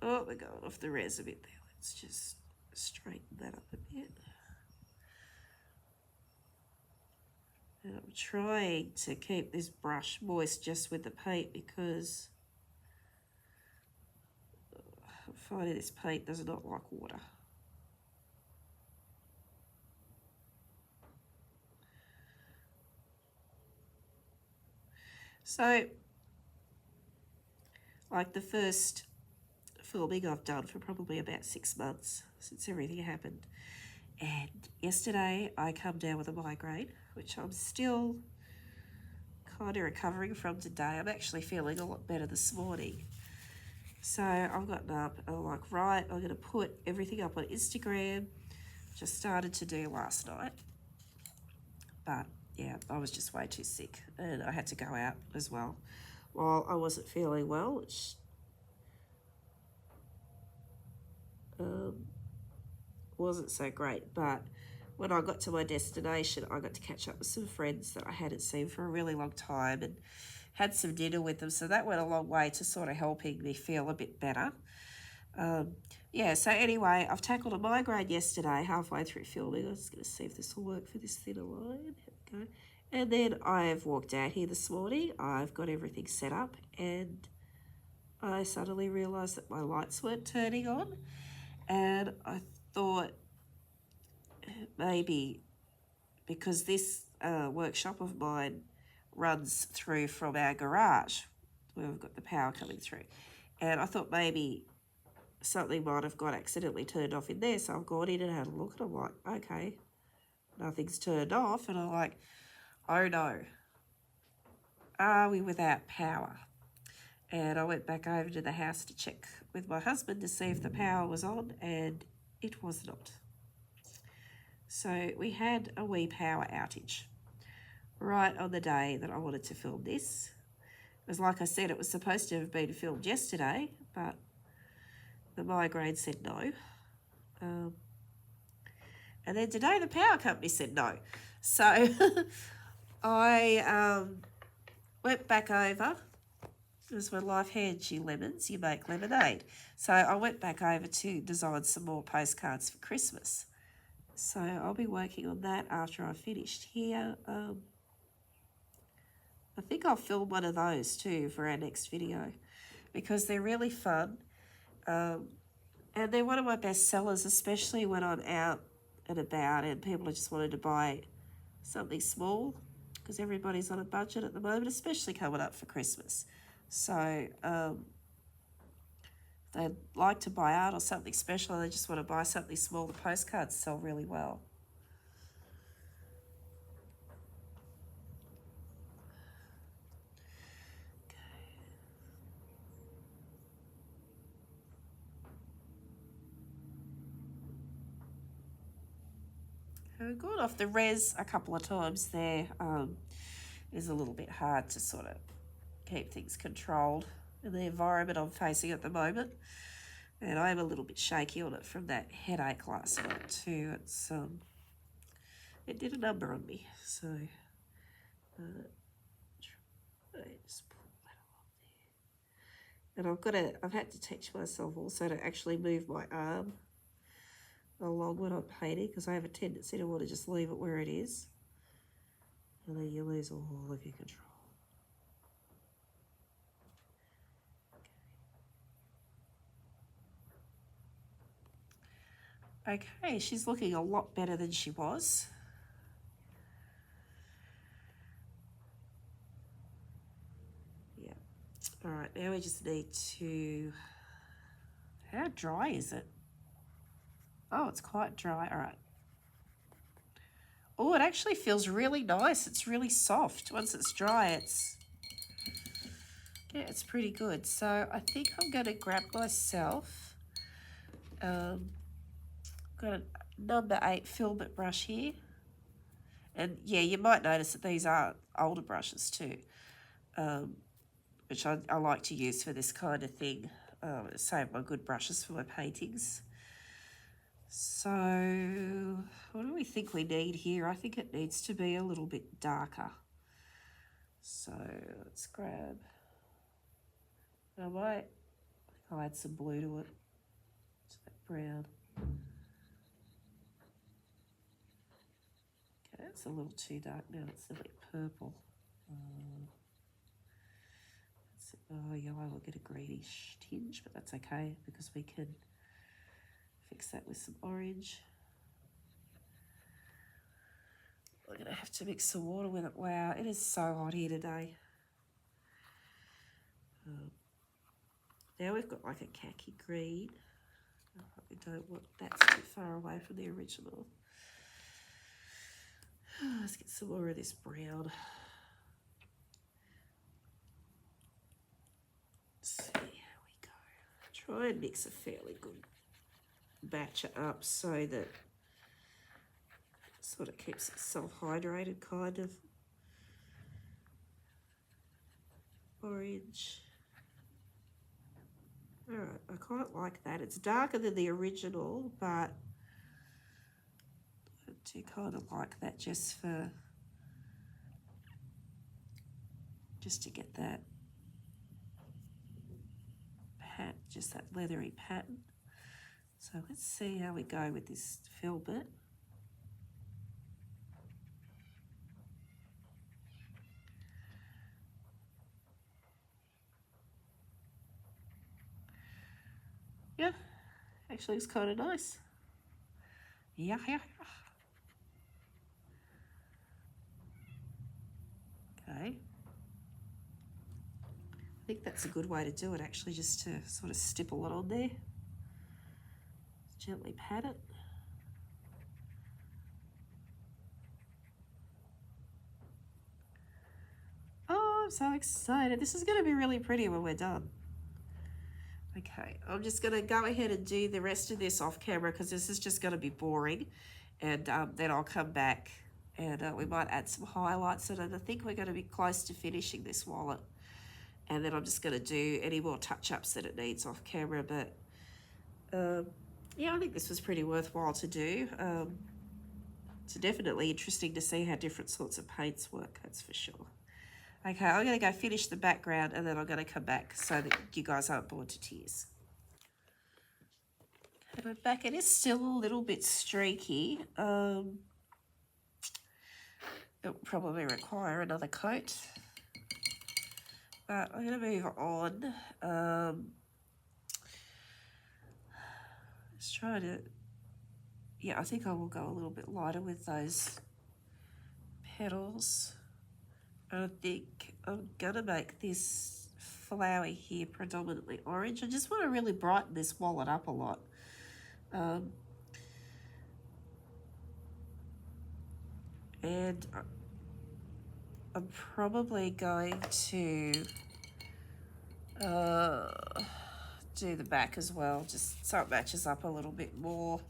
Oh, we're going off the res a bit there. Let's just straighten that up a bit. And I'm trying to keep this brush moist just with the paint because I'm finding this paint does not like water. So, like the first filming I've done for probably about 6 months since everything happened. And yesterday I come down with a migraine, which I'm still kind of recovering from today. I'm actually feeling a lot better this morning. So I've gotten up and I'm like, right, I'm going to put everything up on Instagram, which I started to do last night. But yeah, I was just way too sick and I had to go out as well while I wasn't feeling well, which wasn't so great. But when I got to my destination, I got to catch up with some friends that I hadn't seen for a really long time and had some dinner with them. So that went a long way to sort of helping me feel a bit better. Yeah, so anyway, I've tackled a migraine yesterday halfway through filming. I was going to see if this will work for this thinner line. Here we go. And then I've walked out here this morning. I've got everything set up and I suddenly realised that my lights weren't turning on. And I thought maybe because this workshop of mine runs through from our garage where we've got the power coming through. And I thought maybe something might have got accidentally turned off in there. So I've gone in and had a look and I'm like, okay, nothing's turned off. And I'm like, oh no, are we without power? And I went back over to the house to check with my husband to see if the power was on, and it was not. So we had a wee power outage right on the day that I wanted to film this. It was like I said, it was supposed to have been filmed yesterday, but the migraine said no. And then today the power company said no. So I went back over Because when life hands you lemons, you make lemonade. So I went back over to design some more postcards for Christmas. So I'll be working on that after I've finished here. I think I'll film one of those too for our next video because they're really fun. And they're one of my best sellers, especially when I'm out and about and people are just wanting to buy something small because everybody's on a budget at the moment, especially coming up for Christmas. So they'd like to buy art or something special and they just want to buy something small. The postcards sell really well. We've gone off the res a couple of times there. It's a little bit hard to sort of keep things controlled in the environment I'm facing at the moment. And I am a little bit shaky on it from that headache last night too. It did a number on me. So just pull that along there. And I've had to teach myself also to actually move my arm along when I'm painting because I have a tendency to want to just leave it where it is. And then you lose all of your control. Okay, she's looking a lot better than she was. Yeah. All right, now we just need to... How dry is it? Oh, it's quite dry. All right. Oh, it actually feels really nice. It's really soft. Once it's dry, it's pretty good. So I think I'm going to grab myself... got a number 8 filbert brush here. And yeah, you might notice that these are older brushes too, which I like to use for this kind of thing. Save my good brushes for my paintings. So what do we think we need here? I think it needs to be a little bit darker. So let's grab, I'll add some blue to it, to that brown. Okay, it's a little too dark now, it's a bit purple. Oh, yellow will get a greenish tinge, but that's okay because we can fix that with some orange. We're going to have to mix some water with it. Wow, it is so hot here today. Now we've got like a khaki green. I probably don't want that too far away from the original. Let's get some more of this brown. See how we go. Try and mix a fairly good batch up so that it sort of keeps itself hydrated, kind of. Orange. Alright, I quite like that. It's darker than the original, but I do kind of like that just to get that just that leathery pattern. So let's see how we go with this filbert. Yeah, actually looks kind of nice. Yeah. Okay. I think that's a good way to do it, actually, just to sort of stipple it on there. Gently pat it. Oh, I'm so excited. This is going to be really pretty when we're done. Okay, I'm just going to go ahead and do the rest of this off camera because this is just going to be boring. And then I'll come back and we might add some highlights. And I think we're going to be close to finishing this wallet. And then I'm just going to do any more touch-ups that it needs off camera. But yeah, I think this was pretty worthwhile to do. It's definitely interesting to see how different sorts of paints work, that's for sure. Okay, I'm going to go finish the background and then I'm going to come back so that you guys aren't bored to tears. Okay, we're back. It is still a little bit streaky. It'll probably require another coat. But I'm going to move on. Let's try to... Yeah, I think I will go a little bit lighter with those petals. And I think I'm going to make this flower here predominantly orange. I just want to really brighten this wallet up a lot. And I'm probably going to do the back as well, just so it matches up a little bit more.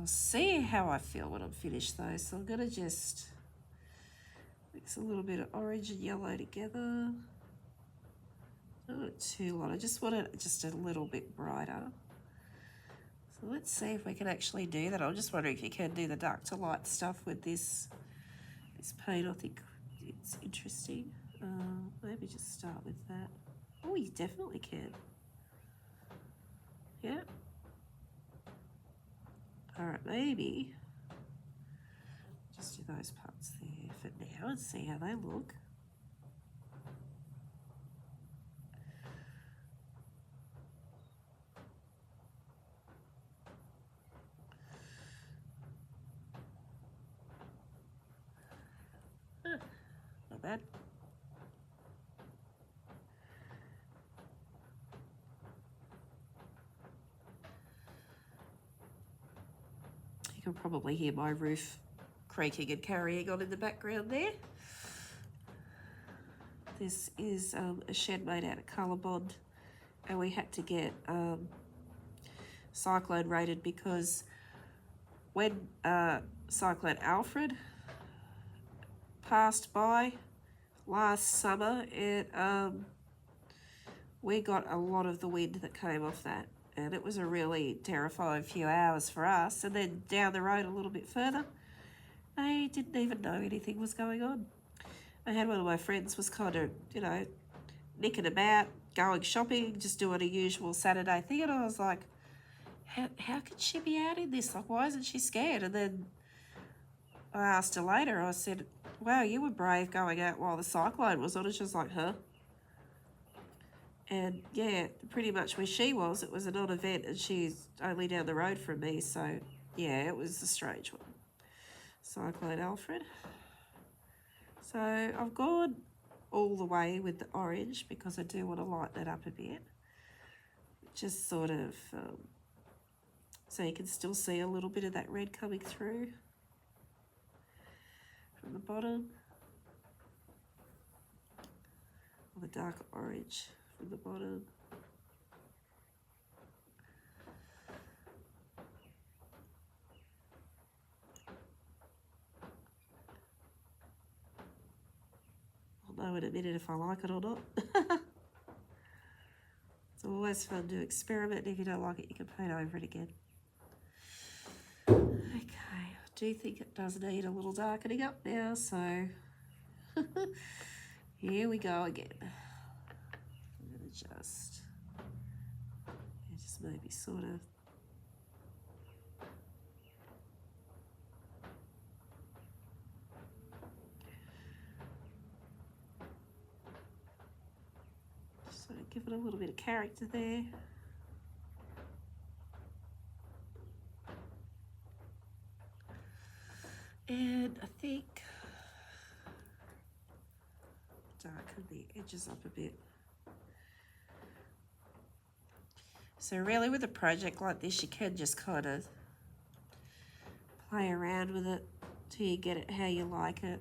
See how I feel when I'm finished though. So I'm going to just mix a little bit of orange and yellow together. Not too lot. I just want it just a little bit brighter. So let's see if we can actually do that. I'm just wondering if you can do the dark to light stuff with this paint. I think it's interesting. Maybe just start with that. Oh, you definitely can. Yeah. All right, maybe just do those parts there for now and see how they look. Not bad. You can probably hear my roof creaking and carrying on in the background there. This is a shed made out of Colorbond, and we had to get cyclone rated because when Cyclone Alfred passed by last summer, we got a lot of the wind that came off that, and it was a really terrifying few hours for us. And then down the road a little bit further, they didn't even know anything was going on. I had one of my friends was kind of, you know, nicking about, going shopping, just doing a usual Saturday thing, and I was like, how could she be out in this? Like, why isn't she scared? And then I asked her later, I said, wow, you were brave going out while the cyclone was on. And she was like, huh? And yeah, pretty much where she was, it was a non-event, and she's only down the road from me. So yeah, it was a strange one. Cyclone Alfred. So I've gone all the way with the orange because I do want to lighten it up a bit. Just sort of, so you can still see a little bit of that red coming through from the bottom. Or the dark orange from the bottom. I'll know in a minute if I like it or not. It's always fun to experiment. If you don't like it, you can paint over it again. Okay, I do think it does need a little darkening up now, so here we go again. I'm going to just maybe sort of give it a little bit of character there. And I think darken the edges up a bit. So really with a project like this, you can just kind of play around with it till you get it how you like it.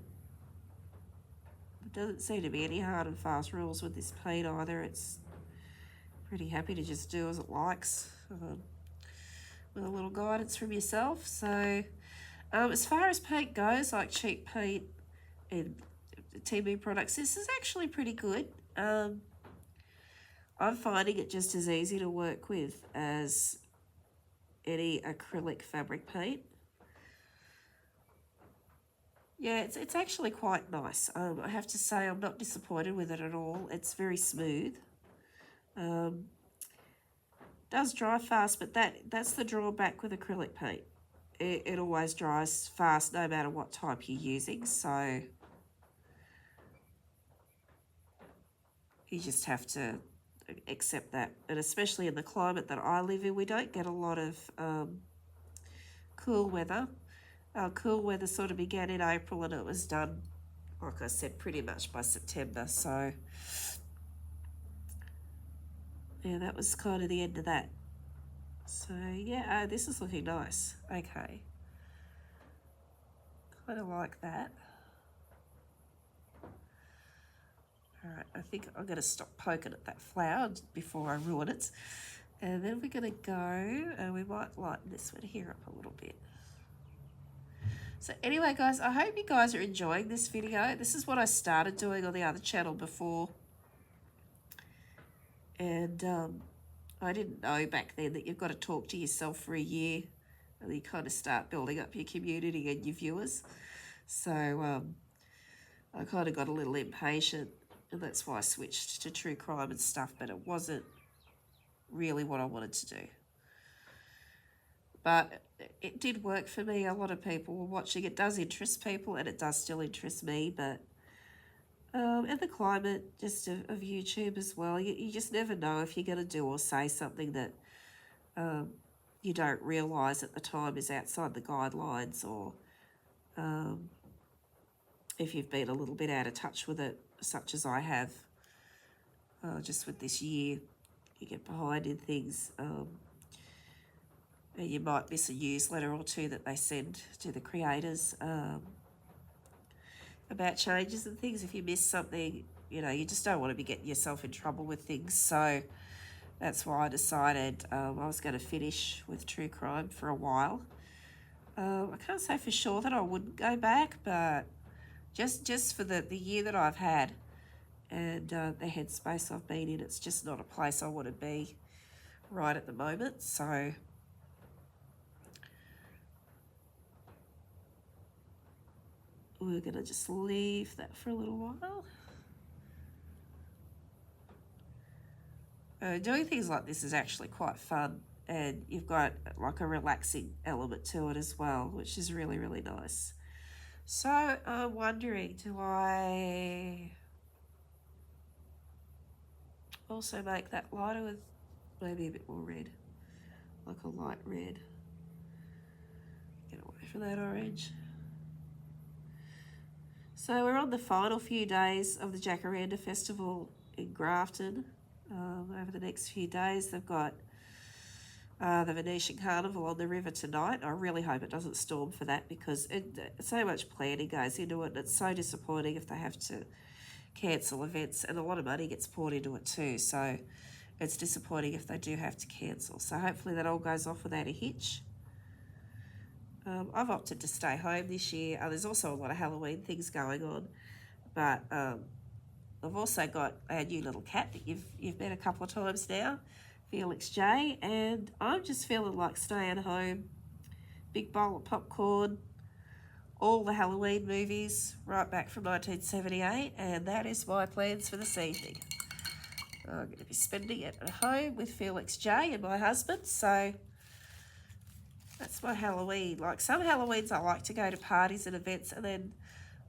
There doesn't seem to be any hard and fast rules with this paint either. It's pretty happy to just do as it likes with a little guidance from yourself. So as far as paint goes, like cheap paint and Temu products, this is actually pretty good. I'm finding it just as easy to work with as any acrylic fabric paint. Yeah, it's actually quite nice. I have to say I'm not disappointed with it at all. It's very smooth. Does dry fast, but that's the drawback with acrylic paint. It always dries fast no matter what type you're using, so you just have to accept that. And especially in the climate that I live in, we don't get a lot of cool weather. Our cool weather sort of began in April and it was done, like I said, pretty much by September. So yeah, that was kind of the end of that. So yeah, this is looking nice. Okay. Kind of like that. Alright, I think I'm going to stop poking at that flower before I ruin it. And then we're going to go, and we might lighten this one here up a little bit. So anyway, guys, I hope you guys are enjoying this video. This is what I started doing on the other channel before. And I didn't know back then that you've got to talk to yourself for a year. And then you kind of start building up your community and your viewers. So I kind of got a little impatient. And that's why I switched to true crime and stuff, but it wasn't really what I wanted to do. But it did work for me. A lot of people were watching. It does interest people, and it does still interest me, but and the climate just of YouTube as well. You just never know if you're going to do or say something that you don't realise at the time is outside the guidelines, or if you've been a little bit out of touch with it, such as I have, just with this year. You get behind in things, and you might miss a newsletter or two that they send to the creators about changes and things. If you miss something, you know, you just don't want to be getting yourself in trouble with things. So that's why I decided I was going to finish with true crime for a while. I can't say for sure that I wouldn't go back, but just for the year that I've had and the headspace I've been in, it's just not a place I want to be right at the moment. So we're going to just leave that for a little while. Doing things like this is actually quite fun, and you've got like a relaxing element to it as well, which is really, really nice. So I'm wondering, do I also make that lighter with maybe a bit more red, like a light red? Get away from that orange. So we're on the final few days of the Jacaranda Festival in Grafton. Over the next few days, they've got the Venetian Carnival on the river tonight. I really hope it doesn't storm for that, because so much planning goes into it, and it's so disappointing if they have to cancel events, and a lot of money gets poured into it too. So it's disappointing if they do have to cancel. So hopefully that all goes off without a hitch. I've opted to stay home this year. There's also a lot of Halloween things going on, but I've also got our new little cat that you've met a couple of times now, Felix J, and I'm just feeling like staying home. Big bowl of popcorn, all the Halloween movies right back from 1978, and that is my plans for this evening. I'm going to be spending it at home with Felix J and my husband, so that's my Halloween. Like, some Halloweens I like to go to parties and events, and then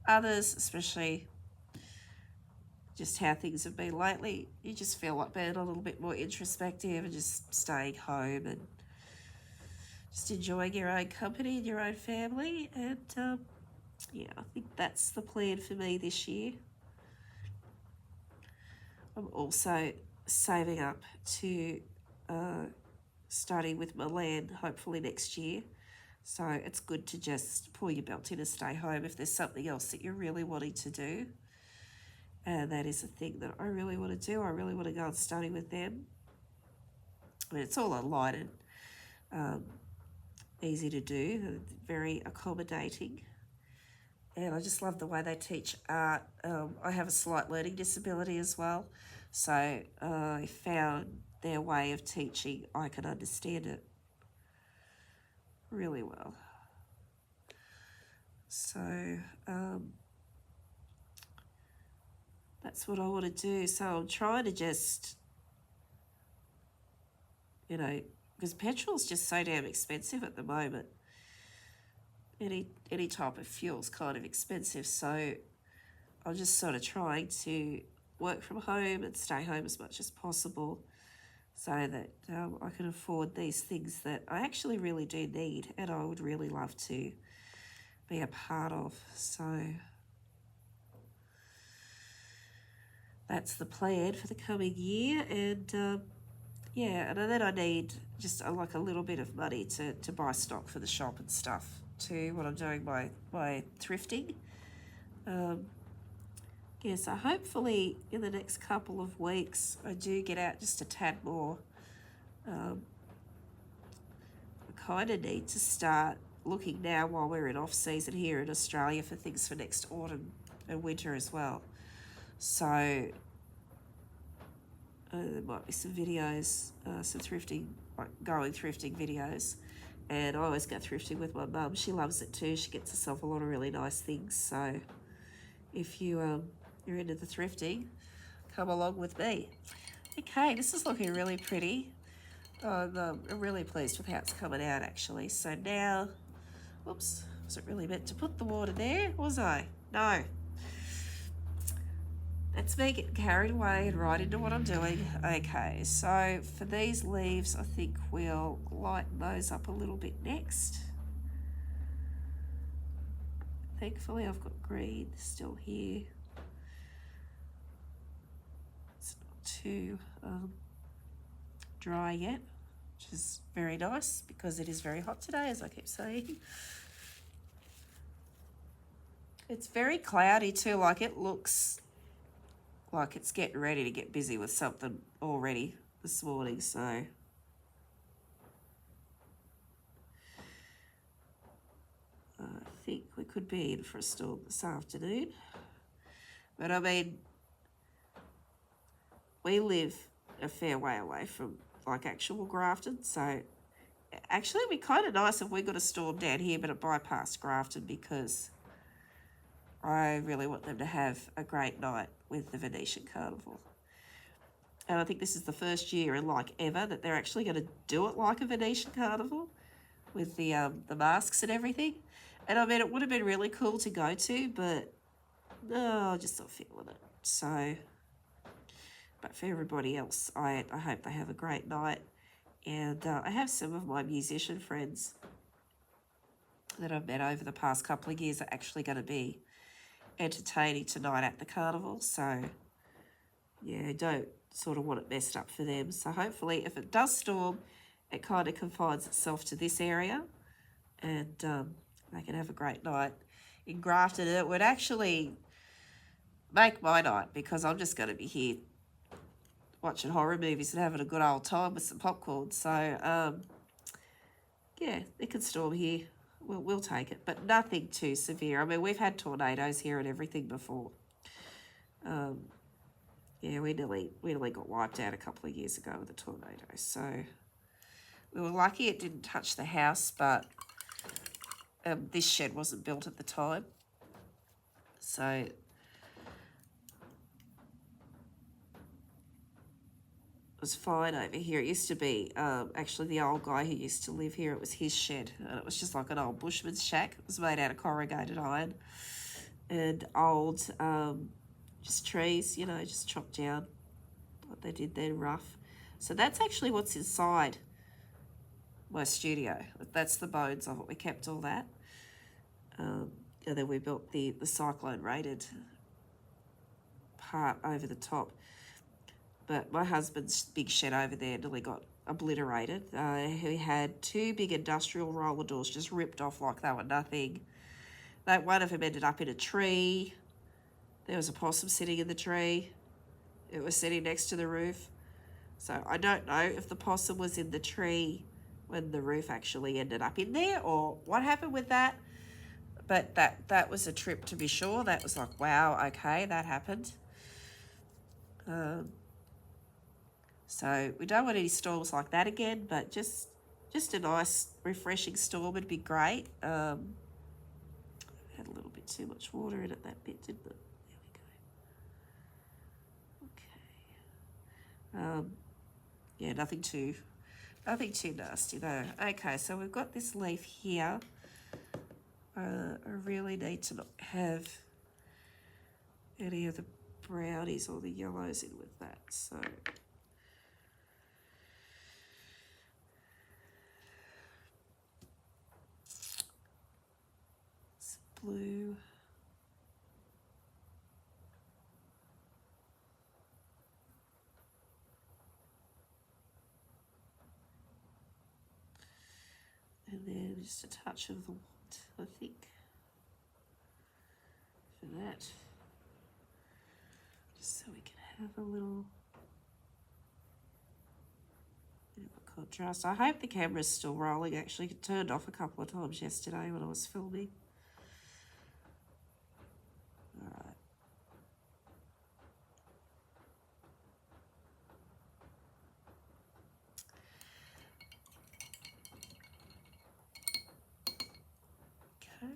others, especially just how things have been lately, you just feel like being a little bit more introspective and just staying home and just enjoying your own company and your own family. And yeah, I think that's the plan for me this year. I'm also saving up to study with Milan hopefully next year. So it's good to just pull your belt in and stay home if there's something else that you're really wanting to do. And that is a thing that I really want to do. I really want to go and study with them. I mean, it's all online and easy to do, very accommodating. And I just love the way they teach art. I have a slight learning disability as well. So I found their way of teaching, I can understand it really well. So that's what I want to do. So I'm trying to just, you know, because petrol's just so damn expensive at the moment. Any type of fuel's kind of expensive, so I'm just sort of trying to work from home and stay home as much as possible so that I can afford these things that I actually really do need and I would really love to be a part of. So that's the plan for the coming year. And yeah, and then I need just like a little bit of money to buy stock for the shop and stuff too when I'm doing my thrifting. Yeah, so hopefully in the next couple of weeks I do get out just a tad more. I kind of need to start looking now while we're in off-season here in Australia for things for next autumn and winter as well. So there might be some videos, some thrifting, like going thrifting videos. And I always go thrifting with my mum. She loves it too. She gets herself a lot of really nice things. So if you're into the thrifting, come along with me. Okay, this is looking really pretty. I'm really pleased with how it's coming out actually. So now, whoops, wasn't really meant to put the water there, was I? No. That's me getting carried away and right into what I'm doing. Okay, so for these leaves, I think we'll lighten those up a little bit next. Thankfully, I've got green still here. It's not too dry yet, which is very nice because it is very hot today, as I keep saying. It's very cloudy too, like it looks like it's getting ready to get busy with something already this morning, so I think we could be in for a storm this afternoon. But I mean, we live a fair way away from like actual Grafton, so actually it'd be kind of nice if we got a storm down here but it bypassed Grafton, because I really want them to have a great night with the Venetian Carnival. And I think this is the first year in like ever that they're actually going to do it like a Venetian Carnival with the masks and everything. And I mean, it would have been really cool to go to, but no, I'm just not feeling it. So, but for everybody else, I hope they have a great night. And I have some of my musician friends that I've met over the past couple of years are actually going to be entertaining tonight at the carnival, so yeah, don't sort of want it messed up for them. So hopefully if it does storm, it kind of confines itself to this area and they can have a great night in Grafton. It would actually make my night because I'm just going to be here watching horror movies and having a good old time with some popcorn. So yeah, it could storm here. We'll take it, but nothing too severe. I mean, we've had tornadoes here and everything before. Yeah, we nearly got wiped out a couple of years ago with a tornado. So we were lucky it didn't touch the house, but this shed wasn't built at the time. So was fine over here. It used to be actually the old guy who used to live here, it was his shed, and it was just like an old bushman's shack. It was made out of corrugated iron and old just trees, you know, just chopped down what they did then, rough. So that's actually what's inside my studio. That's the bones of it. We kept all that, and then we built the cyclone rated part over the top. But my husband's big shed over there nearly got obliterated. He had two big industrial roller doors just ripped off like they were nothing. One of them ended up in a tree. There was a possum sitting in the tree. It was sitting next to the roof. So I don't know if the possum was in the tree when the roof actually ended up in there or what happened with that. But that was a trip to be sure. That was like, wow, okay, that happened. So we don't want any storms like that again, but just a nice, refreshing storm would be great. Had a little bit too much water in it, that bit, didn't it? There we go. Okay. Yeah, nothing too nasty though. Okay, so we've got this leaf here. I really need to not have any of the brownies or the yellows in with that. So it's blue. And then just a touch of the white, I think, for that. Just so we can have a little bit of a contrast. I hope the camera's still rolling. Actually, it turned off a couple of times yesterday when I was filming. All right.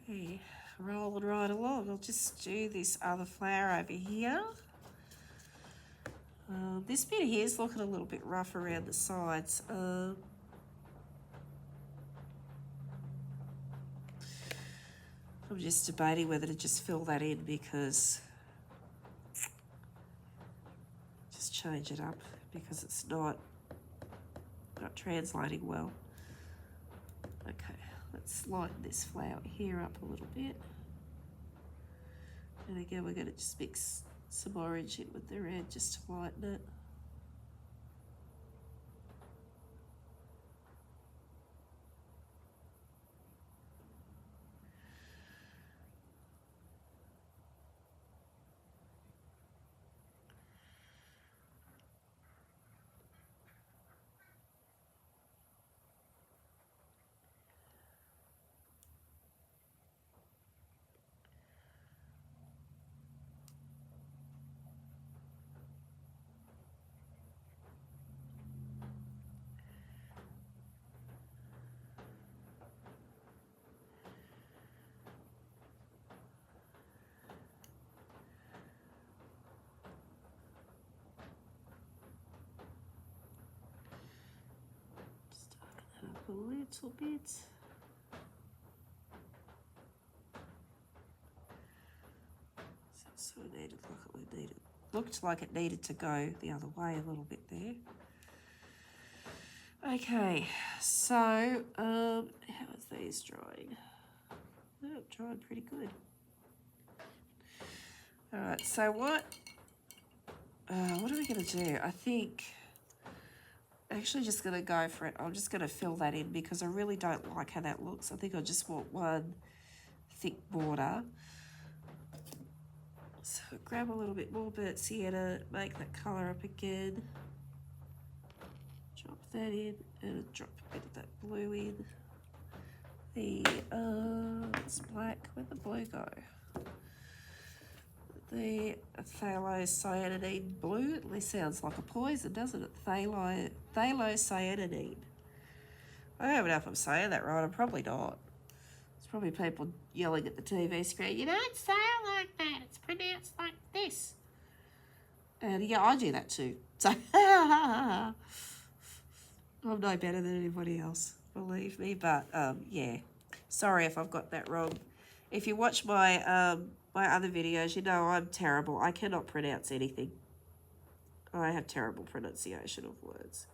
Okay, rolling right along. I'll just do this other flower over here. This bit here is looking a little bit rough around the sides. I'm just debating whether to just fill that in because just change it up because it's not translating well. Okay, let's lighten this flower here up a little bit. And again, we're going to just mix some orange in with the red just to lighten it. A little bit. So it needed, looked like it needed to go the other way a little bit there. Okay, so how is these drying? Oh, drying pretty good. All right, so what are we going to do? I think actually just going to go for it. I'm just going to fill that in because I really don't like how that looks. I think I just want one thick border. So grab a little bit more burnt sienna, make that colour up again. Drop that in and drop a bit of that blue in. The it's black. Where'd the blue go? The phthalocyanidine blue. At least sounds like a poison, doesn't it? Phthalocyanidine. I don't know if I'm saying that right. I'm probably not. There's probably people yelling at the TV screen. You don't say it like that. It's pronounced like this. And yeah, I do that too. So I'm no better than anybody else, believe me. But yeah, sorry if I've got that wrong. If you watch my my other videos, you know I'm terrible. I cannot pronounce anything. I have terrible pronunciation of words.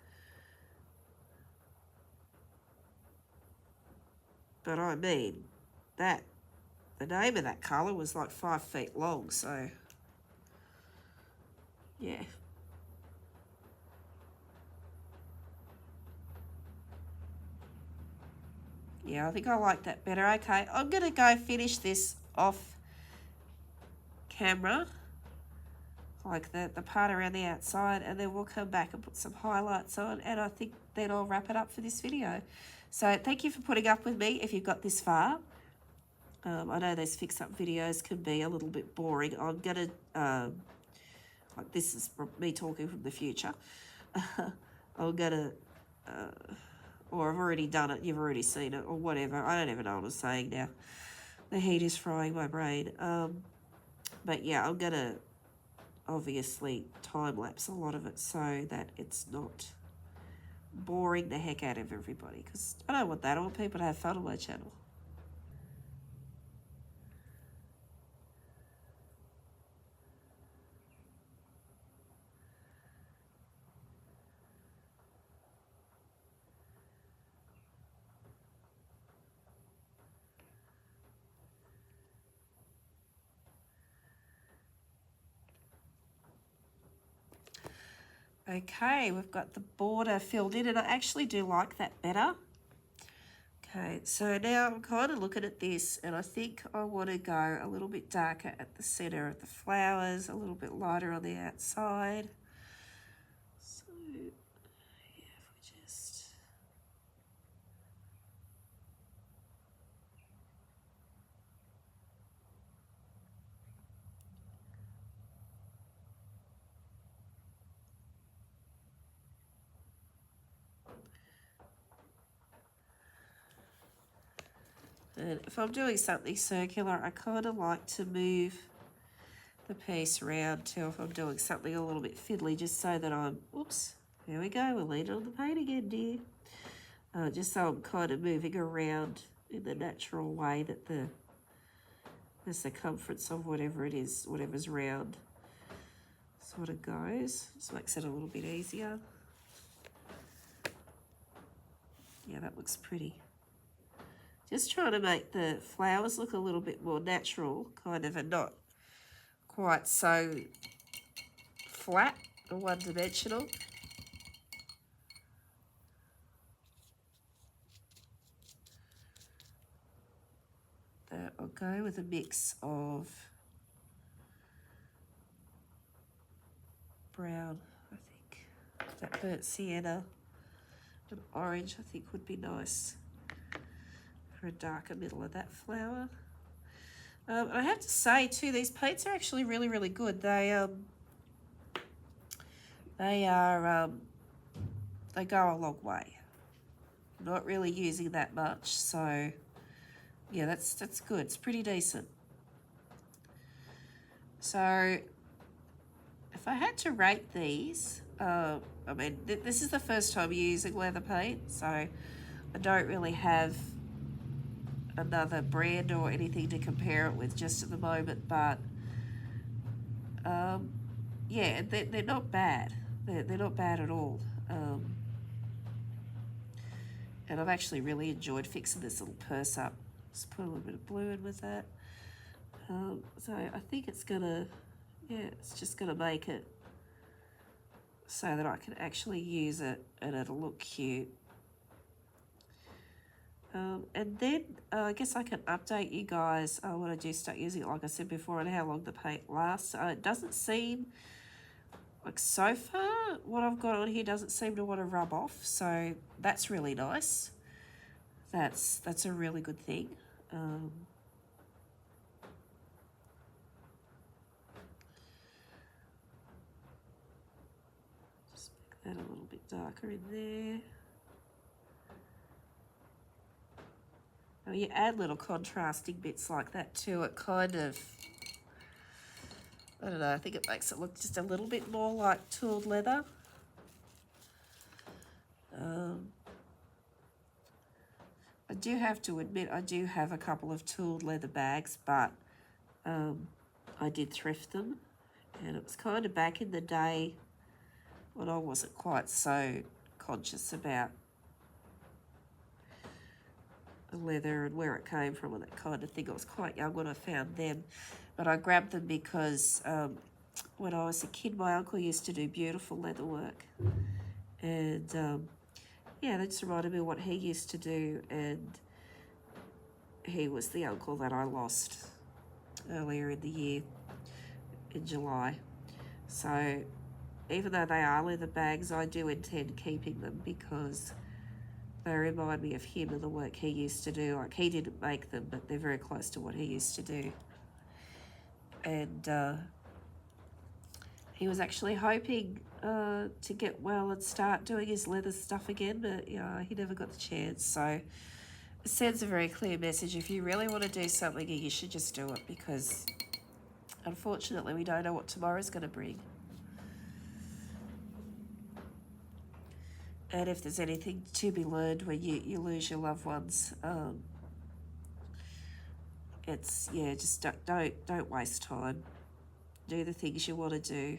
But I mean, the name of that colour was like 5 feet long, so yeah. Yeah, I think I like that better. Okay, I'm going to go finish this off camera, like the part around the outside, and then we'll come back and put some highlights on, and I think then I'll wrap it up for this video. So thank you for putting up with me if you've got this far. I know those fix-up videos can be a little bit boring. I'm going to, like this is me talking from the future. I'm going to, or I've already done it, you've already seen it, or whatever. I don't even know what I'm saying now. The heat is frying my brain. But yeah, I'm gonna obviously time lapse a lot of it so that it's not boring the heck out of everybody, because I don't want that. I want people to have fun on my channel. Okay, we've got the border filled in, and I actually do like that better. Okay, so now I'm kind of looking at this, and I think I want to go a little bit darker at the center of the flowers, a little bit lighter on the outside. So, yeah, if we just... And if I'm doing something circular, I kind of like to move the piece around too if I'm doing something a little bit fiddly, just so that I'm, oops, there we go, we're leaning on the paint again, dear. Just so I'm kind of moving around in the natural way that the circumference of whatever it is, whatever's round, sort of goes. Just makes it a little bit easier. Yeah, that looks pretty. Just trying to make the flowers look a little bit more natural, kind of, and not quite so flat or one-dimensional. I'll go with a mix of brown, I think. That burnt sienna and orange, I think, would be nice for a darker middle of that flower. I have to say too, these paints are actually really, really good. They go a long way. I'm not really using that much, so yeah, that's good. It's pretty decent. So if I had to rate these, I mean, this is the first time using leather paint, so I don't really have another brand or anything to compare it with just at the moment, but yeah, they're not bad. They're not bad at all. And I've actually really enjoyed fixing this little purse up. Just put a little bit of blue in with that. So I think it's gonna, yeah, it's just gonna make it so that I can actually use it and it'll look cute. And then I guess I can update you guys when I do start using it, like I said before, and how long the paint lasts. It doesn't seem, like so far, what I've got on here doesn't seem to want to rub off, so that's really nice. That's a really good thing. Just make that a little bit darker in there. Oh, you add little contrasting bits like that too. It kind of, I don't know, I think it makes it look just a little bit more like tooled leather. I do have to admit, I do have a couple of tooled leather bags, but I did thrift them, and it was kind of back in the day when I wasn't quite so conscious about the leather and where it came from and that kind of thing. I was quite young when I found them, but I grabbed them because when I was a kid, my uncle used to do beautiful leather work, and yeah, that just reminded me of what he used to do, and he was the uncle that I lost earlier in the year, in July. So even though they are leather bags, I do intend keeping them because they remind me of him and the work he used to do. Like, he didn't make them, but they're very close to what he used to do. And he was actually hoping to get well and start doing his leather stuff again, but yeah, he never got the chance. So sends a very clear message. If you really want to do something, you should just do it, because unfortunately we don't know what tomorrow's going to bring. And if there's anything to be learned when you lose your loved ones, it's, yeah, just don't waste time. Do the things you want to do.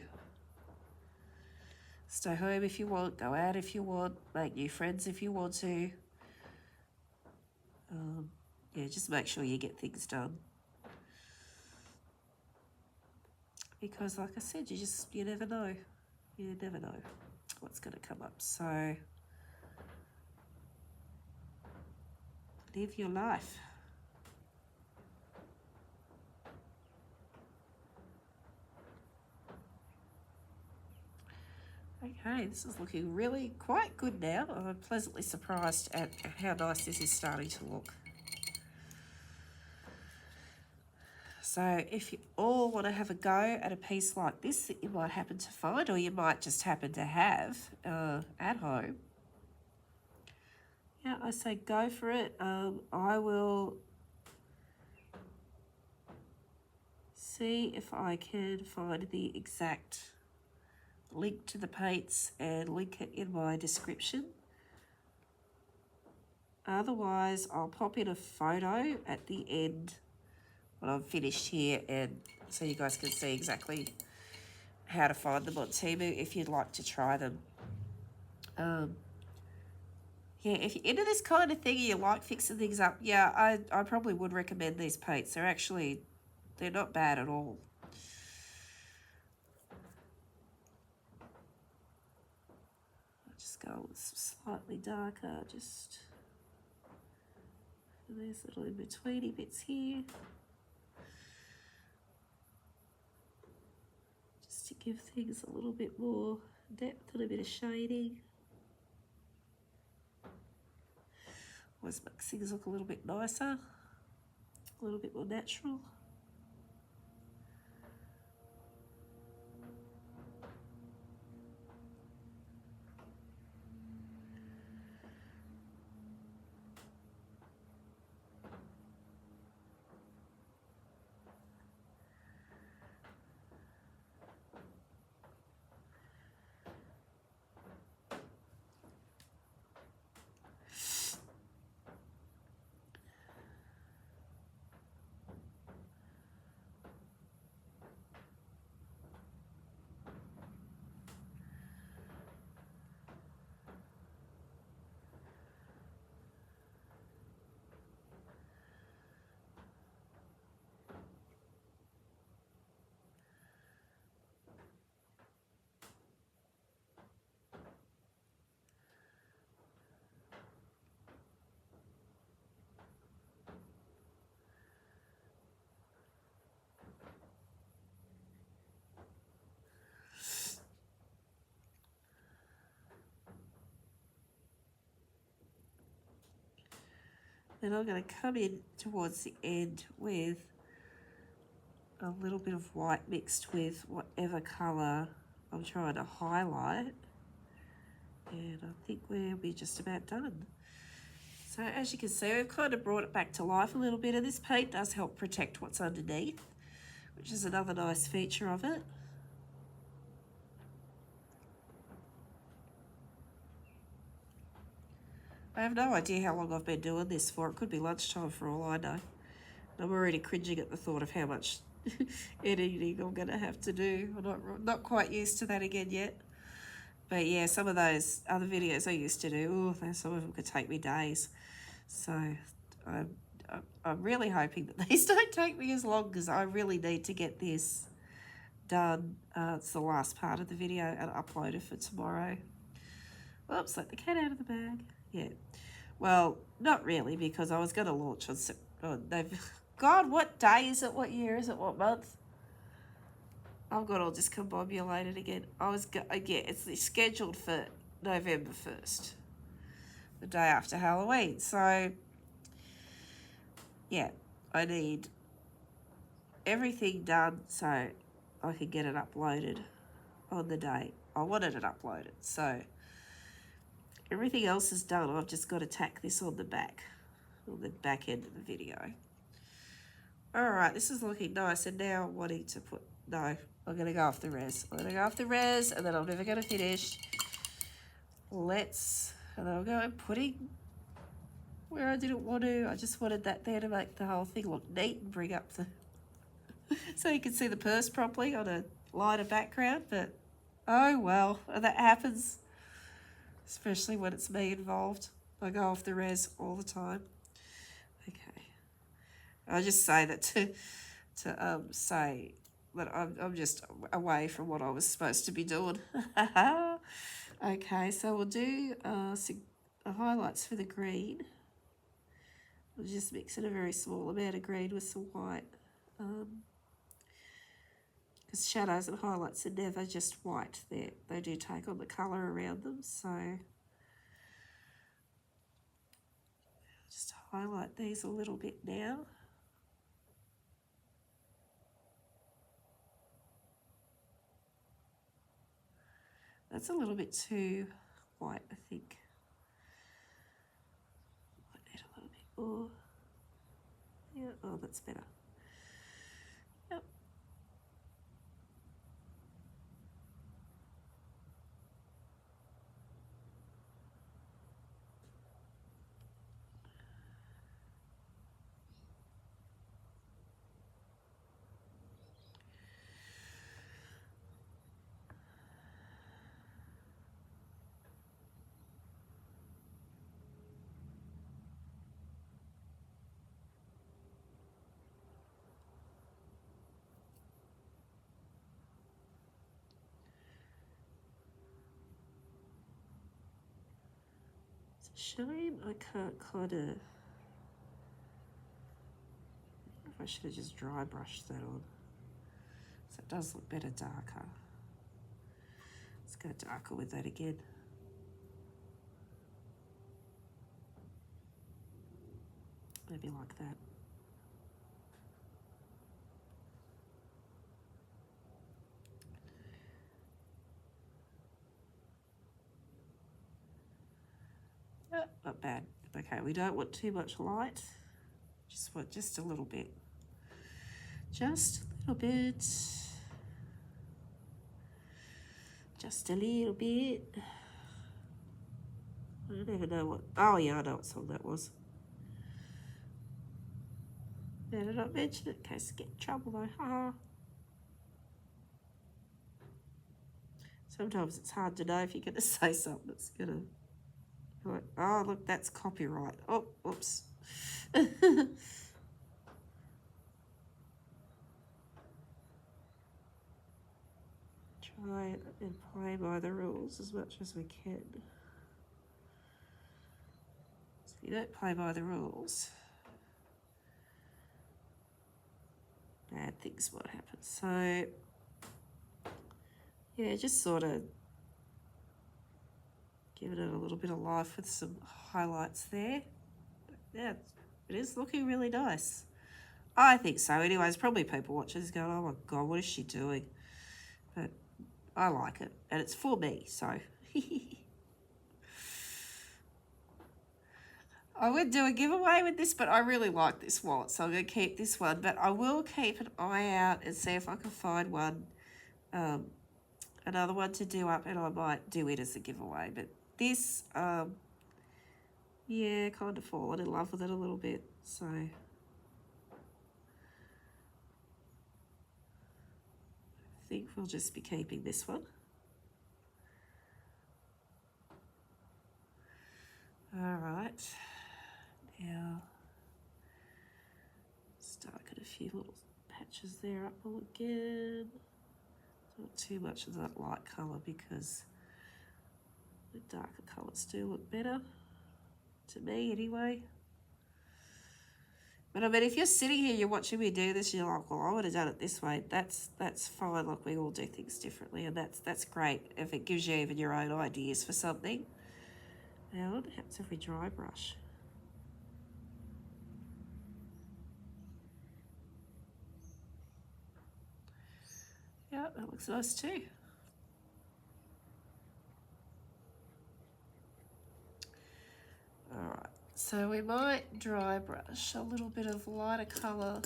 Stay home if you want, go out if you want, make new friends if you want to. Yeah, just make sure you get things done. Because like I said, you never know. You never know what's going to come up. So live your life. Okay, this is looking really quite good now. I'm pleasantly surprised at how nice this is starting to look. So if you all want to have a go at a piece like this that you might happen to find, or you might just happen to have at home, yeah, I say go for it. I will see if I can find the exact link to the paints and link it in my description. Otherwise, I'll pop in a photo at the end when I'm finished here, and so you guys can see exactly how to find them on Temu if you'd like to try them. Yeah, if you're into this kind of thing and you like fixing things up, yeah, I probably would recommend these paints. They're not bad at all. I'll just go with some slightly darker, just these little in-betweeny bits here. Just to give things a little bit more depth and a bit of shading. Always makes things look a little bit nicer, a little bit more natural. Then I'm going to come in towards the end with a little bit of white mixed with whatever colour I'm trying to highlight. And I think we'll be just about done. So as you can see, we've kind of brought it back to life a little bit, and this paint does help protect what's underneath, which is another nice feature of it. I have no idea how long I've been doing this for. It could be lunchtime for all I know. I'm already cringing at the thought of how much editing I'm going to have to do. I'm not quite used to that again yet. But yeah, some of those other videos I used to do, some of them could take me days. So I'm really hoping that these don't take me as long, because I really need to get this done. It's the last part of the video, and upload it for tomorrow. Oops, let the cat out of the bag. Yeah. Well, not really, because I was going to launch on God, what day is it? What year is it? What month? I've got all discombobulated again. It's scheduled for November 1st, the day after Halloween. So, yeah, I need everything done so I can get it uploaded on the day I wanted it uploaded. So, everything else is done. I've just got to tack this on the back. on the back end of the video. Alright, this is looking nice, and now I'm wanting to put, no, I'm going to go off the res. I'm going to go off the res, and then I'm never going to finish. And then I'll go and putting where I didn't want to. I just wanted that there to make the whole thing look neat and bring up the, so you can see the purse properly on a lighter background, but oh well, that happens, especially when it's me involved. I go off the res all the time. Okay. I just say that to say that I'm just away from what I was supposed to be doing. Okay, so we'll do highlights for the green. We'll just mix in a very small amount of green with some white. Because shadows and highlights are never just white. They do take on the colour around them, so just highlight these a little bit now. That's a little bit too white, I think. Might need a little bit more. Yeah, oh, that's better. Yep. Shame I can't kind of, I should have just dry brushed that on. So it does look better darker. Let's go darker with that again. Maybe like that. Not bad. Okay, we don't want too much light. Just want just a little bit. Just a little bit. Just a little bit. I don't even know what, oh yeah, I know what song that was. Better not mention it in case I get in trouble though. Haha. Sometimes it's hard to know if you're going to say something that's going to, like, oh look, that's copyright. Oh, whoops. Try and play by the rules as much as we can. So if you don't play by the rules, bad things might happen. So, yeah, just sort of giving it a little bit of life with some highlights there. Yeah, it is looking really nice. I think so. Anyways, probably people watching this going, oh my God, what is she doing? But I like it, and it's for me, so. I would do a giveaway with this, but I really like this wallet, so I'm going to keep this one. But I will keep an eye out and see if I can find one, another one to do up, and I might do it as a giveaway. But this, yeah, kind of fallen in love with it a little bit, so. I think we'll just be keeping this one. All right, now start at a few little patches there up again. Not too much of that light colour because the darker colours do look better, to me anyway. But I mean, if you're sitting here, you're watching me do this, you're like, well, I would have done it this way. That's fine. Like, we all do things differently, and that's great if it gives you even your own ideas for something. Now, what happens if we dry brush? Yeah, that looks nice too. All right, So we might dry brush a little bit of lighter colour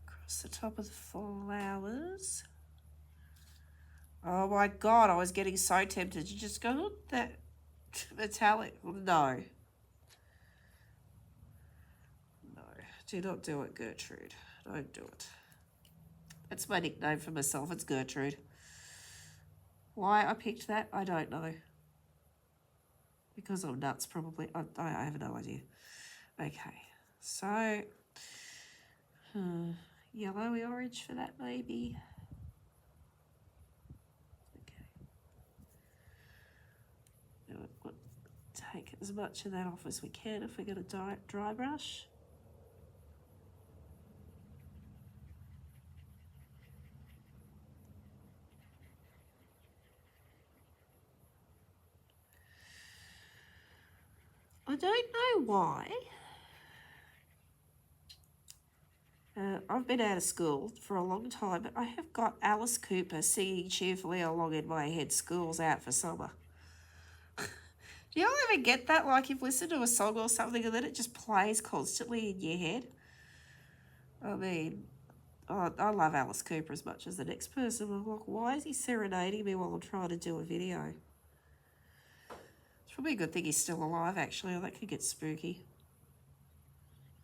across the top of the flowers. Oh my God, I was getting so tempted to just go, oh, that metallic. No. No, do not do it, Gertrude. Don't do it. That's my nickname for myself, it's Gertrude. Why I picked that, I don't know. Because I'm nuts, probably. I have no idea. Okay, so yellowy orange for that maybe. Okay. We'll take as much of that off as we can if we're going to dry brush. I don't know why. I've been out of school for a long time, but I have got Alice Cooper singing cheerfully along in my head, school's out for summer. Do y'all ever get that? Like you've listened to a song or something and then it just plays constantly in your head? I mean, I love Alice Cooper as much as the next person. I'm like, why is he serenading me while I'm trying to do a video? It's probably a good thing he's still alive, actually, or that could get spooky.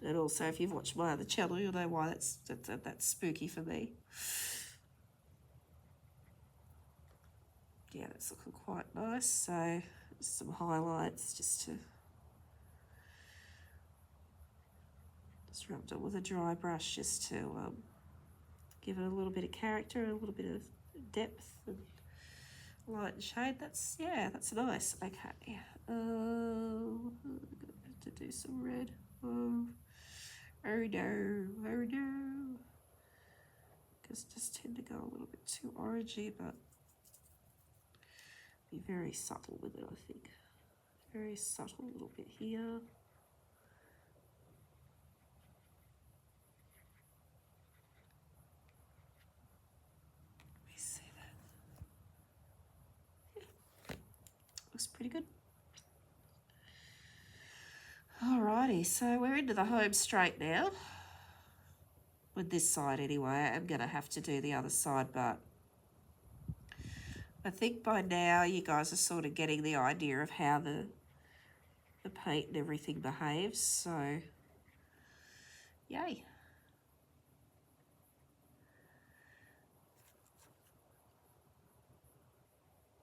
And also, if you've watched my other channel, you'll know why that's spooky for me. Yeah, that's looking quite nice. So, some highlights just rub it with a dry brush just to give it a little bit of character, a little bit of depth and light and shade. That's nice. Okay. I'm gonna have to do some red. Oh no. Because just tend to go a little bit too orangey, but be very subtle with it, I think. Very subtle, a little bit here. Let me see that. Yeah. Looks pretty good. Alrighty, so we're into the home straight now. With this side anyway. I'm going to have to do the other side, but I think by now you guys are sort of getting the idea of how the paint and everything behaves, so yay.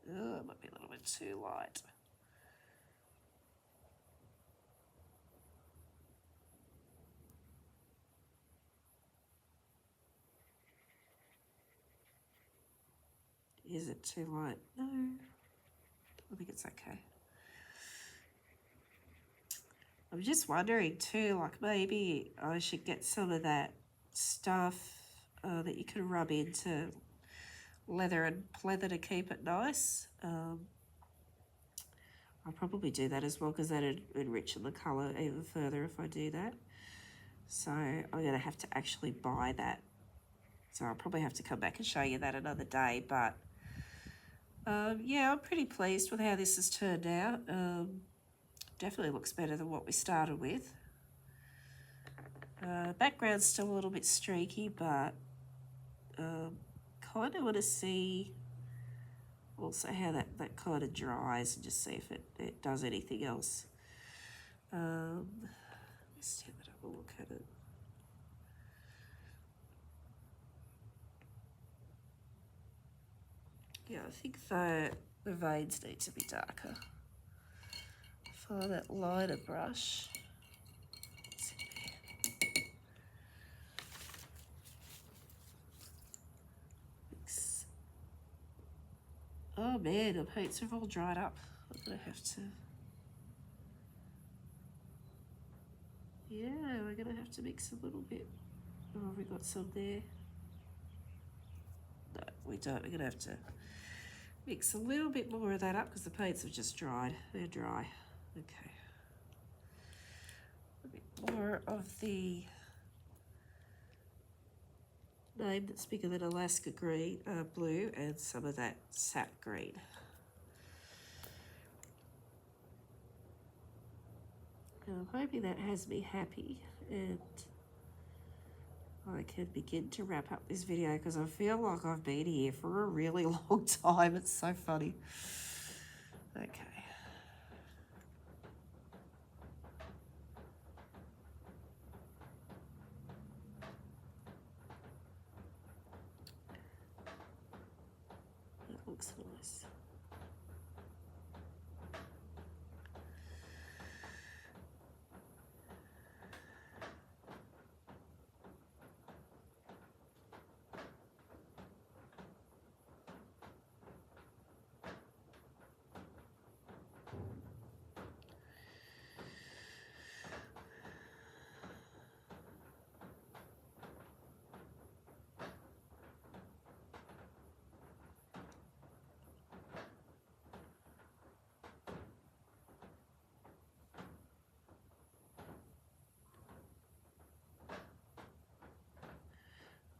Oh, it might be a little bit too light. Is it too light? No, I think it's okay. I'm just wondering too, like maybe I should get some of that stuff that you can rub into leather and pleather to keep it nice. I'll probably do that as well because that'd enrichen the colour even further if I do that. So I'm going to have to actually buy that. So I'll probably have to come back and show you that another day, but yeah, I'm pretty pleased with how this has turned out. Definitely looks better than what we started with. Background's still a little bit streaky, but kind of want to see also how that kind of dries and just see if it does anything else. Let's have a look at it. Yeah, I think the veins need to be darker. Find that lighter brush. Mix. Oh man, the paints have all dried up. I'm gonna have to. Yeah, we're gonna have to mix a little bit. Oh, have we got some there? No, we don't. We're gonna have to mix a little bit more of that up because the paints have just dried. They're dry. Okay. A bit more of the name that's bigger than Alaska green, blue, and some of that sap green. And I'm hoping that has me happy and I can begin to wrap up this video because I feel like I've been here for a really long time. It's so funny. Okay. That looks nice.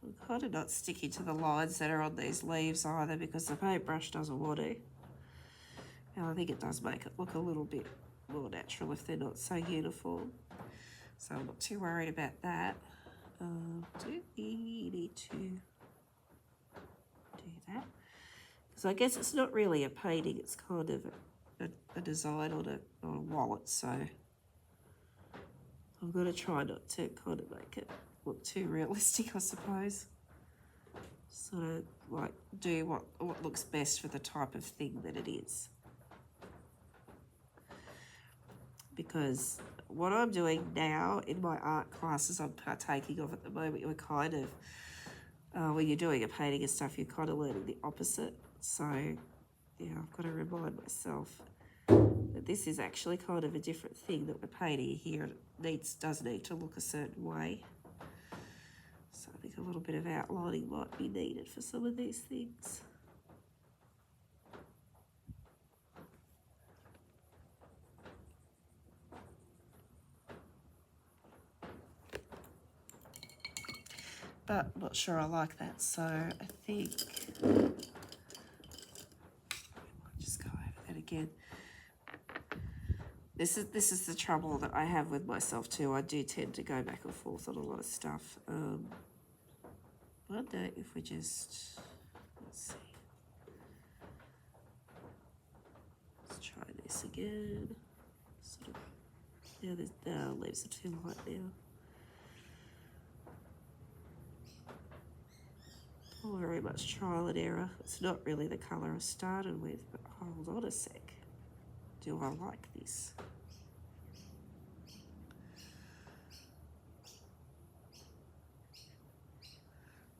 I'm kind of not sticking to the lines that are on these leaves either because the paintbrush doesn't want to. And I think it does make it look a little bit more natural if they're not so uniform. So I'm not too worried about that. Do we need to do that? Because I guess it's not really a painting, it's kind of a design on a wallet, so I'm going to try not to kind of make it look too realistic, I suppose. Sort of like do what looks best for the type of thing that it is. Because what I'm doing now in my art classes I'm partaking of at the moment, you're kind of, when you're doing a painting and stuff, you're kind of learning the opposite. So, yeah, I've got to remind myself that this is actually kind of a different thing that we're painting here. It does need to look a certain way. So I think a little bit of outlining might be needed for some of these things. But I'm not sure I like that, so I think I might just go over that again. This is the trouble that I have with myself too. I do tend to go back and forth on a lot of stuff. I wonder if we just, let's see. Let's try this again. Sort of, yeah, the leaves are too light now. Oh, very much trial and error. It's not really the colour I started with, but hold on a sec. Do I like this?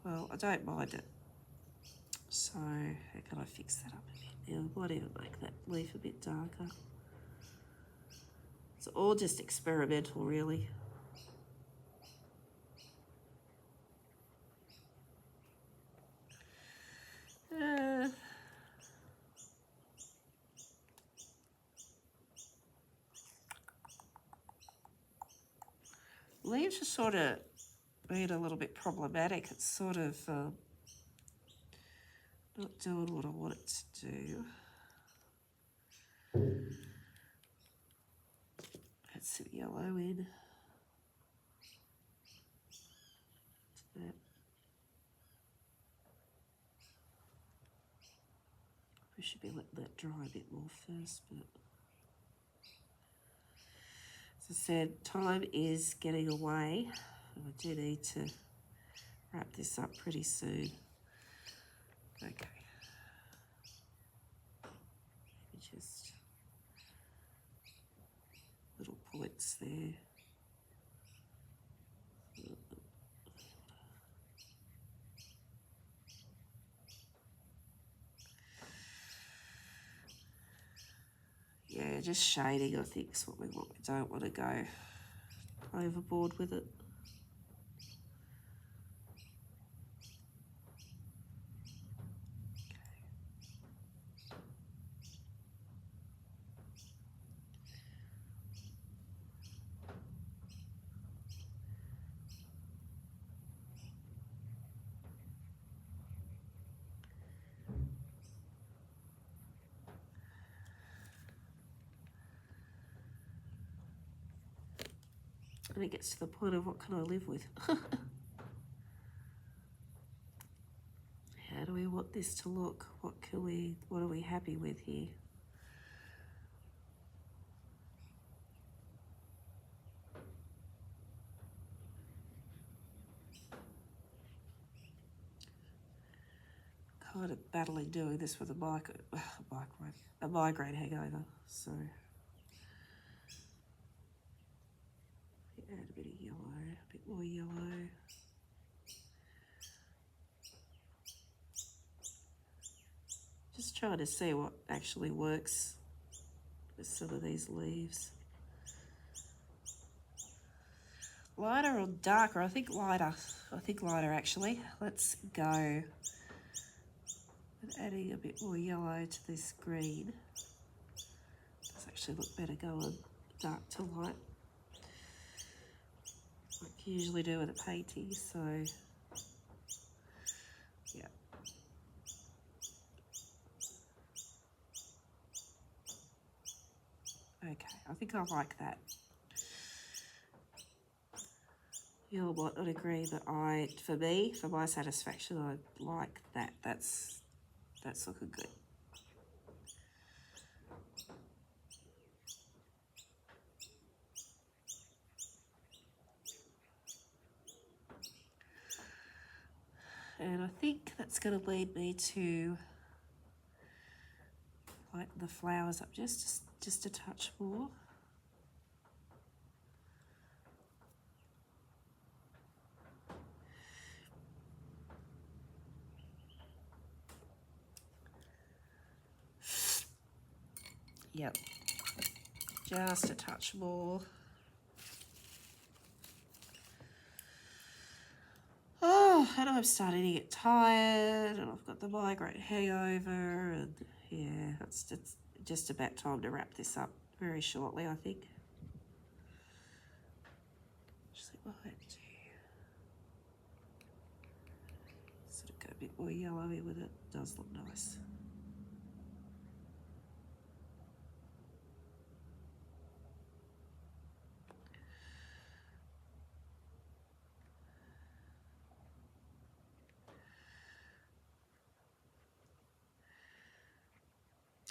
Well, I don't mind it. So, how can I fix that up a bit now? I might even make that leaf a bit darker. It's all just experimental, really. Leaves are sort of being a little bit problematic. It's sort of not doing what I want it to do. Add some yellow in. That. We should be letting that dry a bit more first, but as I said, time is getting away. I do need to wrap this up pretty soon. Okay. Maybe just little points there. Yeah, just shading, I think, is what we want. We don't want to go overboard with it. And it gets to the point of what can I live with? How do we want this to look? What are we happy with here? Kind of battling doing this with a migraine hangover, so add a bit of yellow, a bit more yellow. Just trying to see what actually works with some of these leaves. Lighter or darker? I think lighter. I think lighter actually. Let's go with adding a bit more yellow to this green. Does actually look better going dark to light, like you usually do with a painting, so yeah. Okay, I think I like that. You all might not agree, but for my satisfaction, I like that. That's looking good. And I think that's going to lead me to lighten the flowers up just a touch more. Yep, just a touch more. Oh, and I'm starting to get tired, and I've got the migraine hangover, and yeah, it's just about time to wrap this up very shortly, I think. Just like that. Sort of go a bit more yellowy with it. Does look nice.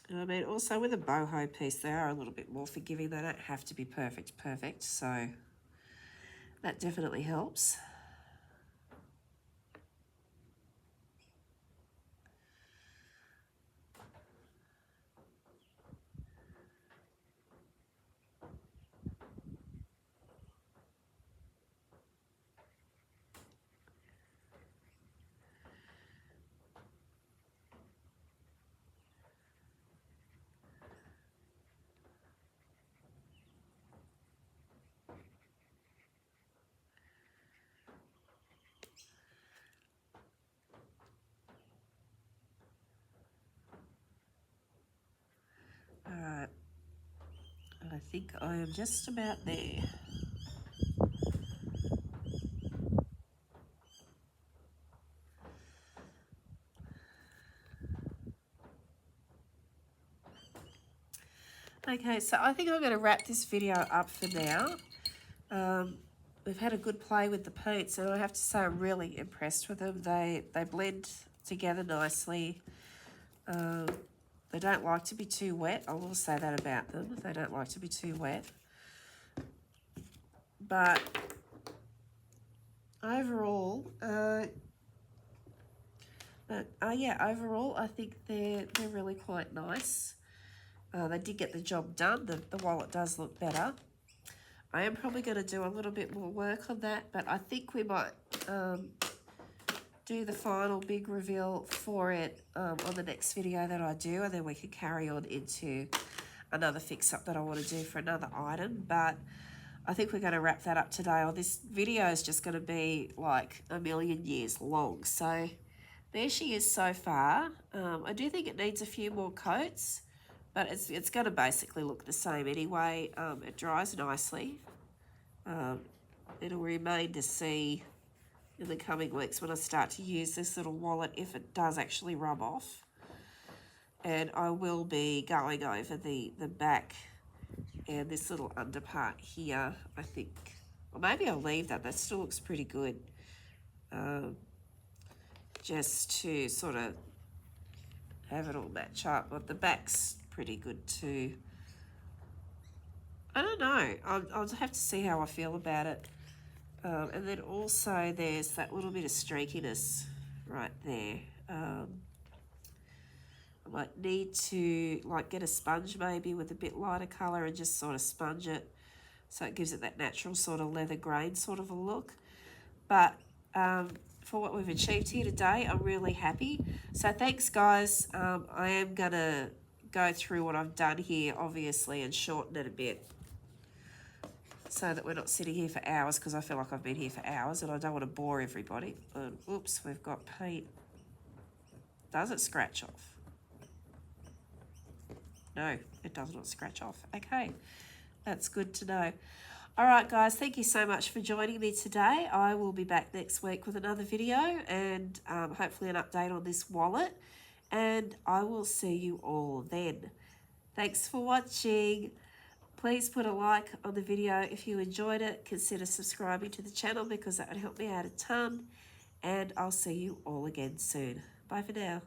And I mean, also with a boho piece, they are a little bit more forgiving. They don't have to be perfect, so that definitely helps. Alright, I think I am just about there. Okay, so I think I'm going to wrap this video up for now. We've had a good play with the paints, and I have to say I'm really impressed with them. They blend together nicely. They don't like to be too wet. I will say that about them. They don't like to be too wet. But overall, overall, I think they're really quite nice. They did get the job done. The wallet does look better. I am probably going to do a little bit more work on that, but I think we might do the final big reveal for it on the next video that I do, and then we can carry on into another fix-up that I want to do for another item. But I think we're going to wrap that up today, or this video is just going to be like a million years long. So there she is so far. I do think it needs a few more coats, but it's going to basically look the same anyway. It dries nicely. It'll remain to see in the coming weeks when I start to use this little wallet if it does actually rub off. And I will be going over the back and this little under part here, I think, Or maybe I'll leave that. That still looks pretty good. Just to sort of have it all match up. But the back's pretty good too. I don't know. I'll have to see how I feel about it. And then also there's that little bit of streakiness right there. I might need to like get a sponge maybe with a bit lighter colour and just sort of sponge it so it gives it that natural sort of leather grain sort of a look. But for what we've achieved here today, I'm really happy. So thanks guys. I am going to go through what I've done here obviously and shorten it a bit, so that we're not sitting here for hours, because I feel like I've been here for hours and I don't want to bore everybody. Oops, we've got paint. Does it scratch off? No, it does not scratch off. Okay, that's good to know. All right, guys, thank you so much for joining me today. I will be back next week with another video and hopefully an update on this wallet. And I will see you all then. Thanks for watching. Please put a like on the video if you enjoyed it. Consider subscribing to the channel because that would help me out a ton. And I'll see you all again soon. Bye for now.